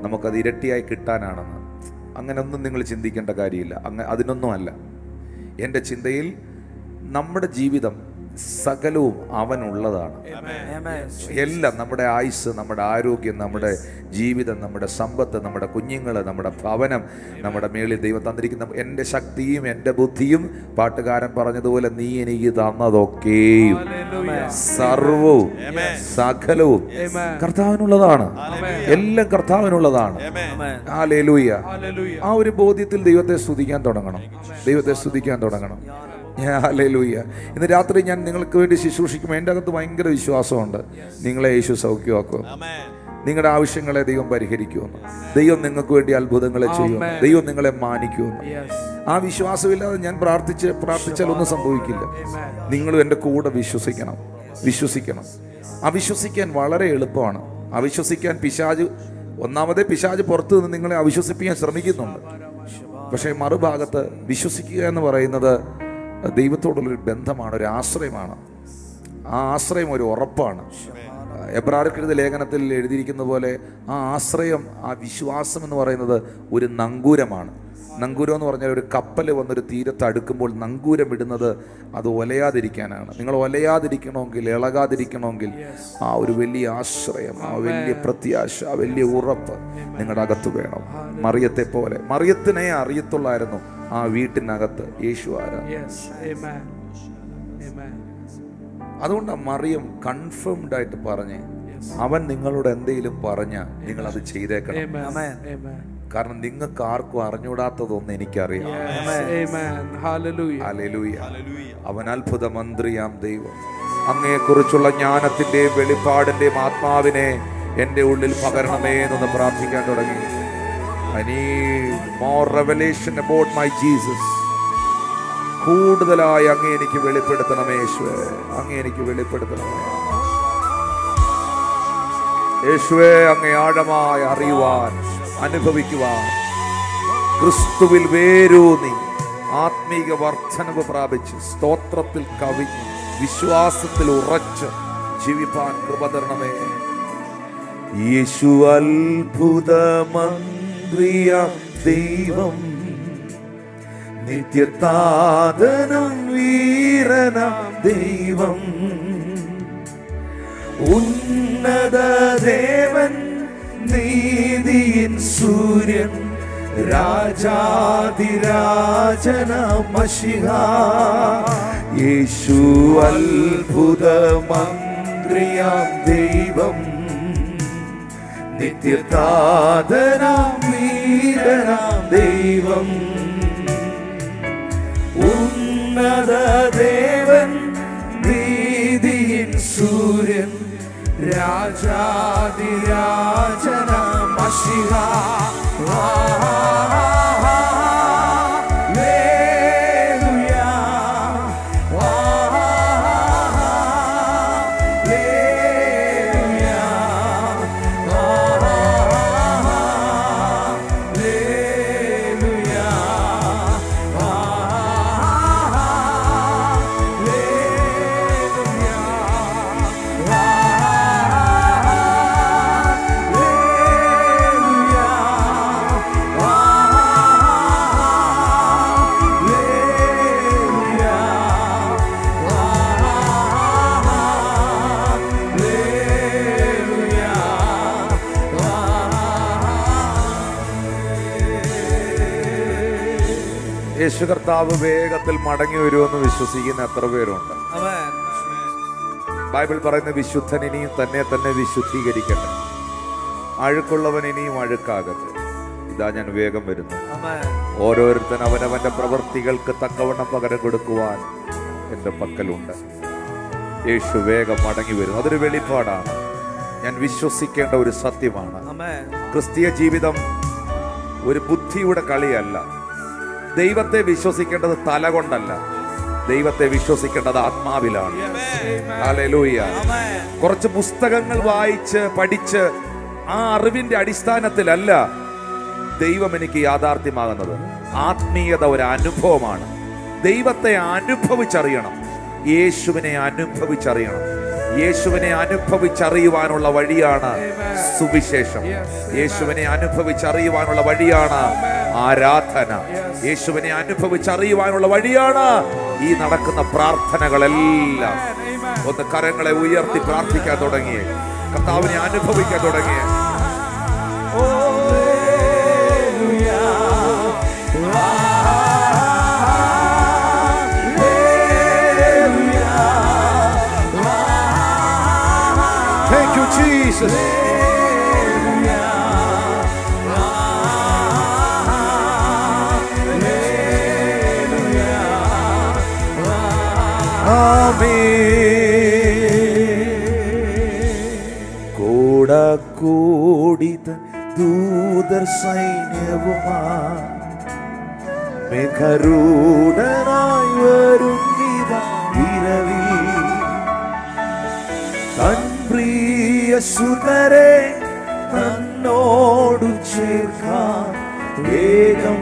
നമുക്കത് ഇരട്ടിയായി കിട്ടാനാണെന്ന്. അങ്ങനെയൊന്നും നിങ്ങൾ ചിന്തിക്കേണ്ട കാര്യമില്ല. അതിനൊന്നും അല്ല. എൻ്റെ ചിന്തയിൽ നമ്മുടെ ജീവിതം സകലവും അവനുള്ളതാണ്. എല്ലാം, നമ്മുടെ ആയുസ്, നമ്മുടെ ആരോഗ്യം, നമ്മുടെ ജീവിതം, നമ്മുടെ സമ്പത്ത്, നമ്മുടെ കുഞ്ഞുങ്ങൾ, നമ്മുടെ ഭവനം, നമ്മുടെ മേളിൽ ദൈവം തന്നിരിക്കുന്ന എൻ്റെ ശക്തിയും എൻ്റെ ബുദ്ധിയും, പാട്ടുകാരൻ പറഞ്ഞതുപോലെ നീ എനിക്ക് തന്നതൊക്കെയും സർവവും സകലവും കർത്താവിനുള്ളതാണ്. എല്ലാം കർത്താവിനുള്ളതാണ്. ഹല്ലേലൂയ. ആ ഒരു ബോധ്യത്തിൽ ദൈവത്തെ സ്തുതിക്കാൻ തുടങ്ങണം. ദൈവത്തെ സ്തുതിക്കാൻ തുടങ്ങണം. ഹല്ലേലൂയ. ഇന്ന് രാത്രി ഞാൻ നിങ്ങൾക്ക് വേണ്ടി ശുശ്രൂഷിക്കുമ്പോൾ എൻ്റെ അകത്ത് ഭയങ്കര വിശ്വാസമുണ്ട്. നിങ്ങളെ യേശു സൗഖ്യമാക്കും. നിങ്ങളുടെ ആവശ്യങ്ങളെ ദൈവം പരിഹരിക്കുമെന്ന്. ദൈവം നിങ്ങൾക്ക് വേണ്ടി അത്ഭുതങ്ങളെ ചെയ്യുമെന്ന്. ദൈവം നിങ്ങളെ മാനിക്കുമെന്ന്. ആ വിശ്വാസമില്ലാതെ ഞാൻ പ്രാർത്ഥിച്ചാൽ ഒന്നും സംഭവിക്കില്ല. നിങ്ങളും എൻ്റെ കൂടെ വിശ്വസിക്കണം. അവിശ്വസിക്കാൻ വളരെ എളുപ്പമാണ്. അവിശ്വസിക്കാൻ ഒന്നാമതേ പിശാച് പുറത്തു നിന്ന് നിങ്ങളെ അവിശ്വസിപ്പിക്കാൻ ശ്രമിക്കുന്നുണ്ട്. പക്ഷേ മറുഭാഗത്ത് വിശ്വസിക്കുക എന്ന് പറയുന്നത് ദൈവത്തോടുള്ളൊരു ബന്ധമാണ്, ഒരു ആശ്രയമാണ്. ആ ആശ്രയം ഒരു ഉറപ്പാണ്. എബ്രായർക്കെഴുതിയ ലേഖനത്തിൽ എഴുതിയിരിക്കുന്ന പോലെ ആ ആശ്രയം, ആ വിശ്വാസം എന്ന് പറയുന്നത് ഒരു നങ്കൂരമാണ്. നങ്കൂരം എന്ന് പറഞ്ഞാൽ ഒരു കപ്പൽ വന്നൊരു തീരത്ത് അടുക്കുമ്പോൾ നങ്കൂരം ഇടുന്നത് അത് ഒലയാതിരിക്കാനാണ്. നിങ്ങൾ ഒലയാതിരിക്കണമെങ്കിൽ, ഇളകാതിരിക്കണമെങ്കിൽ ആ ഒരു വലിയ ആശ്രയം, ആ വലിയ പ്രത്യാശ, ആ വലിയ ഉറപ്പ് നിങ്ങളുടെ അകത്ത് വേണം. മറിയത്തെ പോലെ. മറിയത്തിനെ അറിയത്തുള്ളായിരുന്നു ആ വീട്ടിനകത്ത് യേശു ആരാ. അതുകൊണ്ടാണ് മറിയം കൺഫേംഡ് ആയിട്ട് പറഞ്ഞേ, അവൻ നിങ്ങളോട് എന്തെങ്കിലും പറഞ്ഞ നിങ്ങൾ അത് ചെയ്തേക്കണം. കാരണം നിങ്ങൾക്ക് ആർക്കും അറിഞ്ഞൂടാത്തതൊന്നും എനിക്കറിയാം. ഹല്ലേലൂയ. അവൻ അത്ഭുത മന്ത്രിയാം ദൈവം. അങ്ങയെക്കുറിച്ചുള്ള ജ്ഞാനത്തിന്റെയും വെളിപ്പാടിന്റെയും ആത്മാവിനെ എൻ്റെ ഉള്ളിൽ പകരണമേ എന്നൊന്ന് പ്രാർത്ഥിക്കാൻ തുടങ്ങി. I need more revelation about my Jesus. കൂടുതലായി അങ്ങേ എനിക്ക് വെളിപ്പെടുത്തണമേ യേശുവേ, അങ്ങേ എനിക്ക് വെളിപ്പെടുത്തണമേ യേശുവേ. അങ്ങേ ആഴമായി അറിയുവാൻ, അനുഭവിക്കുവാൻ, ക്രിസ്തുവിൽ വേരൂന്നി ആത്മീക വർധനവ് പ്രാപിച്ച് സ്തോത്രത്തിൽ കവിഞ്ഞ് വിശ്വാസത്തിൽ ഉറച്ച് ജീവിപ്പാൻ കൃപ തരണമേ. യേശു അത്ഭുതമന്ത്രിയ ദൈവം, നിത്യതാതനും വീരനാം ദൈവം, ഉന്നത ദേവൻ, നീതിയിൻ സൂര്യൻ, രാജാധിരാജനാം മശിഹാ. യേശു അത്ഭുതമന്ത്രിയാം ദൈവം, നിത്യതാതനാം വീരനാം ദൈവം, ഉന്നത ദേവൻ, നീതിയിൻ സൂര്യൻ, രാജാധിരാജനാം മശിഹാ. യേശു കർത്താവ് വേഗത്തിൽ മടങ്ങി വരുമെന്ന് വിശ്വസിക്കുന്ന എത്ര പേരുണ്ട്? ബൈബിൾ പറയുന്ന വിശുദ്ധൻ ഇനിയും തന്നെ തന്നെ വിശുദ്ധീകരിക്കട്ടെ, അഴുക്കുള്ളവൻ ഇനിയും അഴുക്കാകട്ടെ. ഇതാ ഞാൻ വേഗം വരുന്നു. ഓരോരുത്തൻ അവനവന്റെ പ്രവൃത്തികൾക്ക് തക്കവണ്ണം പകരം കൊടുക്കുവാൻ എൻ്റെ പക്കലുണ്ട്. യേശു വേഗം മടങ്ങി വരും. അതൊരു വെളിപ്പാടാണ്, ഞാൻ വിശ്വസിക്കേണ്ട ഒരു സത്യമാണ്. ക്രിസ്തീയ ജീവിതം ഒരു ബുദ്ധിയുടെ കളിയല്ല. ദൈവത്തെ വിശ്വസിക്കേണ്ടത് തല കൊണ്ടല്ല, ദൈവത്തെ വിശ്വസിക്കേണ്ടത് ആത്മാവിലാണ്. ഹല്ലേലൂയ. കുറച്ച് പുസ്തകങ്ങൾ വായിച്ച് പഠിച്ച് ആ അറിവിന്റെ അടിസ്ഥാനത്തിലല്ല ദൈവം എനിക്ക് യാഥാർത്ഥ്യമാകുന്നത്. ആത്മീയത ഒരു അനുഭവമാണ്. ദൈവത്തെ അനുഭവിച്ചറിയണം, യേശുവിനെ അനുഭവിച്ചറിയണം. യേശുവിനെ അനുഭവിച്ചറിയുവാനുള്ള വഴിയാണ് സുവിശേഷം. യേശുവിനെ അനുഭവിച്ചറിയുവാനുള്ള വഴിയാണ് ആരാധന. യേശുവിനെ അനുഭവിച്ചറിയുവാനുള്ള വഴിയാണ് ഈ നടക്കുന്ന പ്രാർത്ഥനകളെല്ലാം. ഒന്ന് കരങ്ങളെ ഉയർത്തി പ്രാർത്ഥിക്കാൻ തുടങ്ങിയേ, കർത്താവിനെ അനുഭവിക്കാൻ തുടങ്ങിയേ. Thank you, Jesus. കൂടിത ദൂതർ സൈന്യവുമായി മേഘരൂഢനായി വരുന്നിതാ ഇരവിൽ. തൻ പ്രിയ സുതരെ തന്നോടു ചേർക്കാൻ വേഗം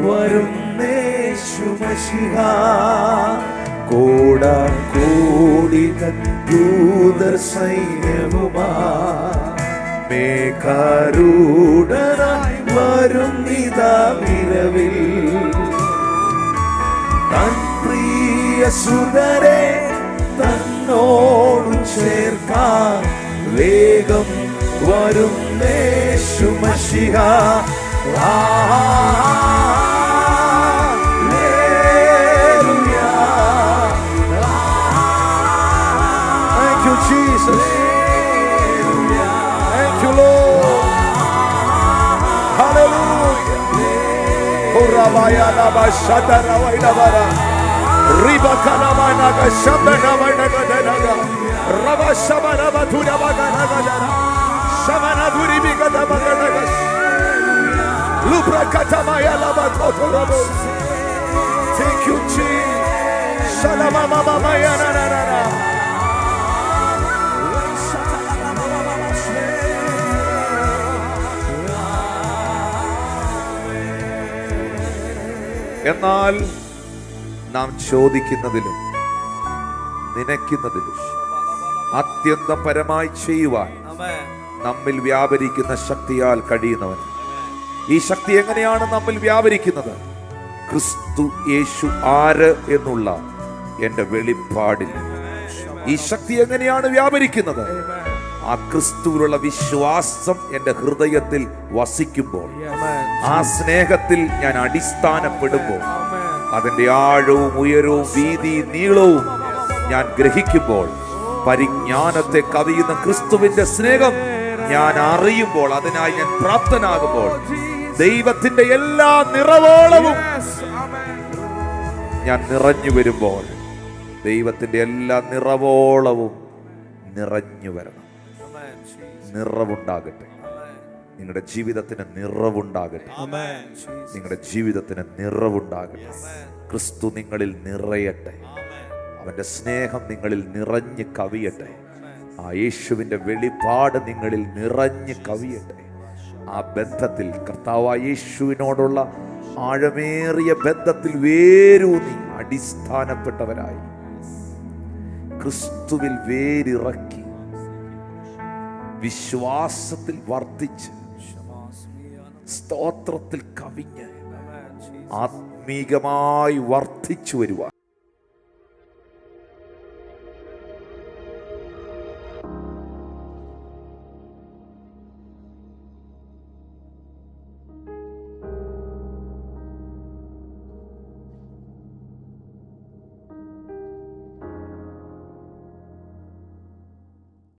വരുന്നേശു മശിഹാ. കൂടിത ദൂതർ സൈന്യവുമായി മേഘരൂഢനായി വരുന്നിതാ ഇരവിൽ. തൻ പ്രിയ സുതരെ തന്നോടു ചേർക്കാൻ വേഗം വരുന്നേശു Mshiha. Thank you, Jesus. Thank you, Lord. Hallelujah. Urabaya laba shatara waidabara. Riba kanamana ga shabana wainaga danaga. Raba shabana bathura bagana gadara. Shabana dhuri bigada bagana. Lubra katamaya laba kotorabo. Thank you, Jesus. എന്നാൽ നാം ചോദിക്കുന്നതിലും നനയ്ക്കുന്നതിലും അത്യന്തം പരമായി ചെയ്യുവാൻ നമ്മിൽ വ്യാപരിക്കുന്ന ശക്തിയാൽ കഴിയുന്നവൻ. ഈ ശക്തി എങ്ങനെയാണ് നമ്മിൽ വ്യാപരിക്കുന്നത്? ക്രിസ്തു യേശു ആര് എന്നുള്ള എന്റെ വെളിപ്പാടിൽ ഈ ശക്തി എങ്ങനെയാണ് വ്യാപരിക്കുന്നത്? ആ ക്രിസ്തുവിലുള്ള വിശ്വാസം എന്റെ ഹൃദയത്തിൽ വസിക്കുമ്പോൾ, ആ സ്നേഹത്തിൽ ഞാൻ അടിസ്ഥാനപ്പെടുമ്പോൾ, അതിന്റെ ആഴവും ഉയരവും വീതിയും നീളവും ഞാൻ ഗ്രഹിക്കുമ്പോൾ, പരിജ്ഞാനത്തെ കവിയുന്ന ക്രിസ്തുവിന്റെ സ്നേഹം ഞാൻ അറിയുമ്പോൾ, അതിനായി ഞാൻ പ്രാപ്തനാകുമ്പോൾ, ദൈവത്തിന്റെ എല്ലാ നിറവോളവും ഞാൻ നിറഞ്ഞു വരുമ്പോൾ, ദൈവത്തിന്റെ എല്ലാ നിറവോളവും നിറഞ്ഞു വരണം. നിറവുണ്ടാകട്ടെ, നിങ്ങളുടെ ജീവിതത്തിന് നിറവുണ്ടാകട്ടെ, നിങ്ങളുടെ ജീവിതത്തിന് നിറവുണ്ടാകട്ടെ. ക്രിസ്തു നിങ്ങളിൽ നിറയട്ടെ, അവന്റെ സ്നേഹം നിങ്ങളിൽ നിറഞ്ഞ് കവിയട്ടെ, ആ യേശുവിന്റെ വെളിപാട് നിങ്ങളിൽ നിറഞ്ഞ് കവിയട്ടെ. ആ ബന്ധത്തിൽ, കർത്താവായ യേശുവിനോടുള്ള ആഴമേറിയ ബന്ധത്തിൽ വേരൂന്നി അടിസ്ഥാനപ്പെട്ടവരായി ക്രിസ്തുവിൽ വേരിറക്കി വിശ്വാസത്തിൽ വർദ്ധിച്ച് സ്തോത്രത്തിൽ കവിഞ്ഞ് ആത്മീകമായി വർദ്ധിച്ചു വരുവാൻ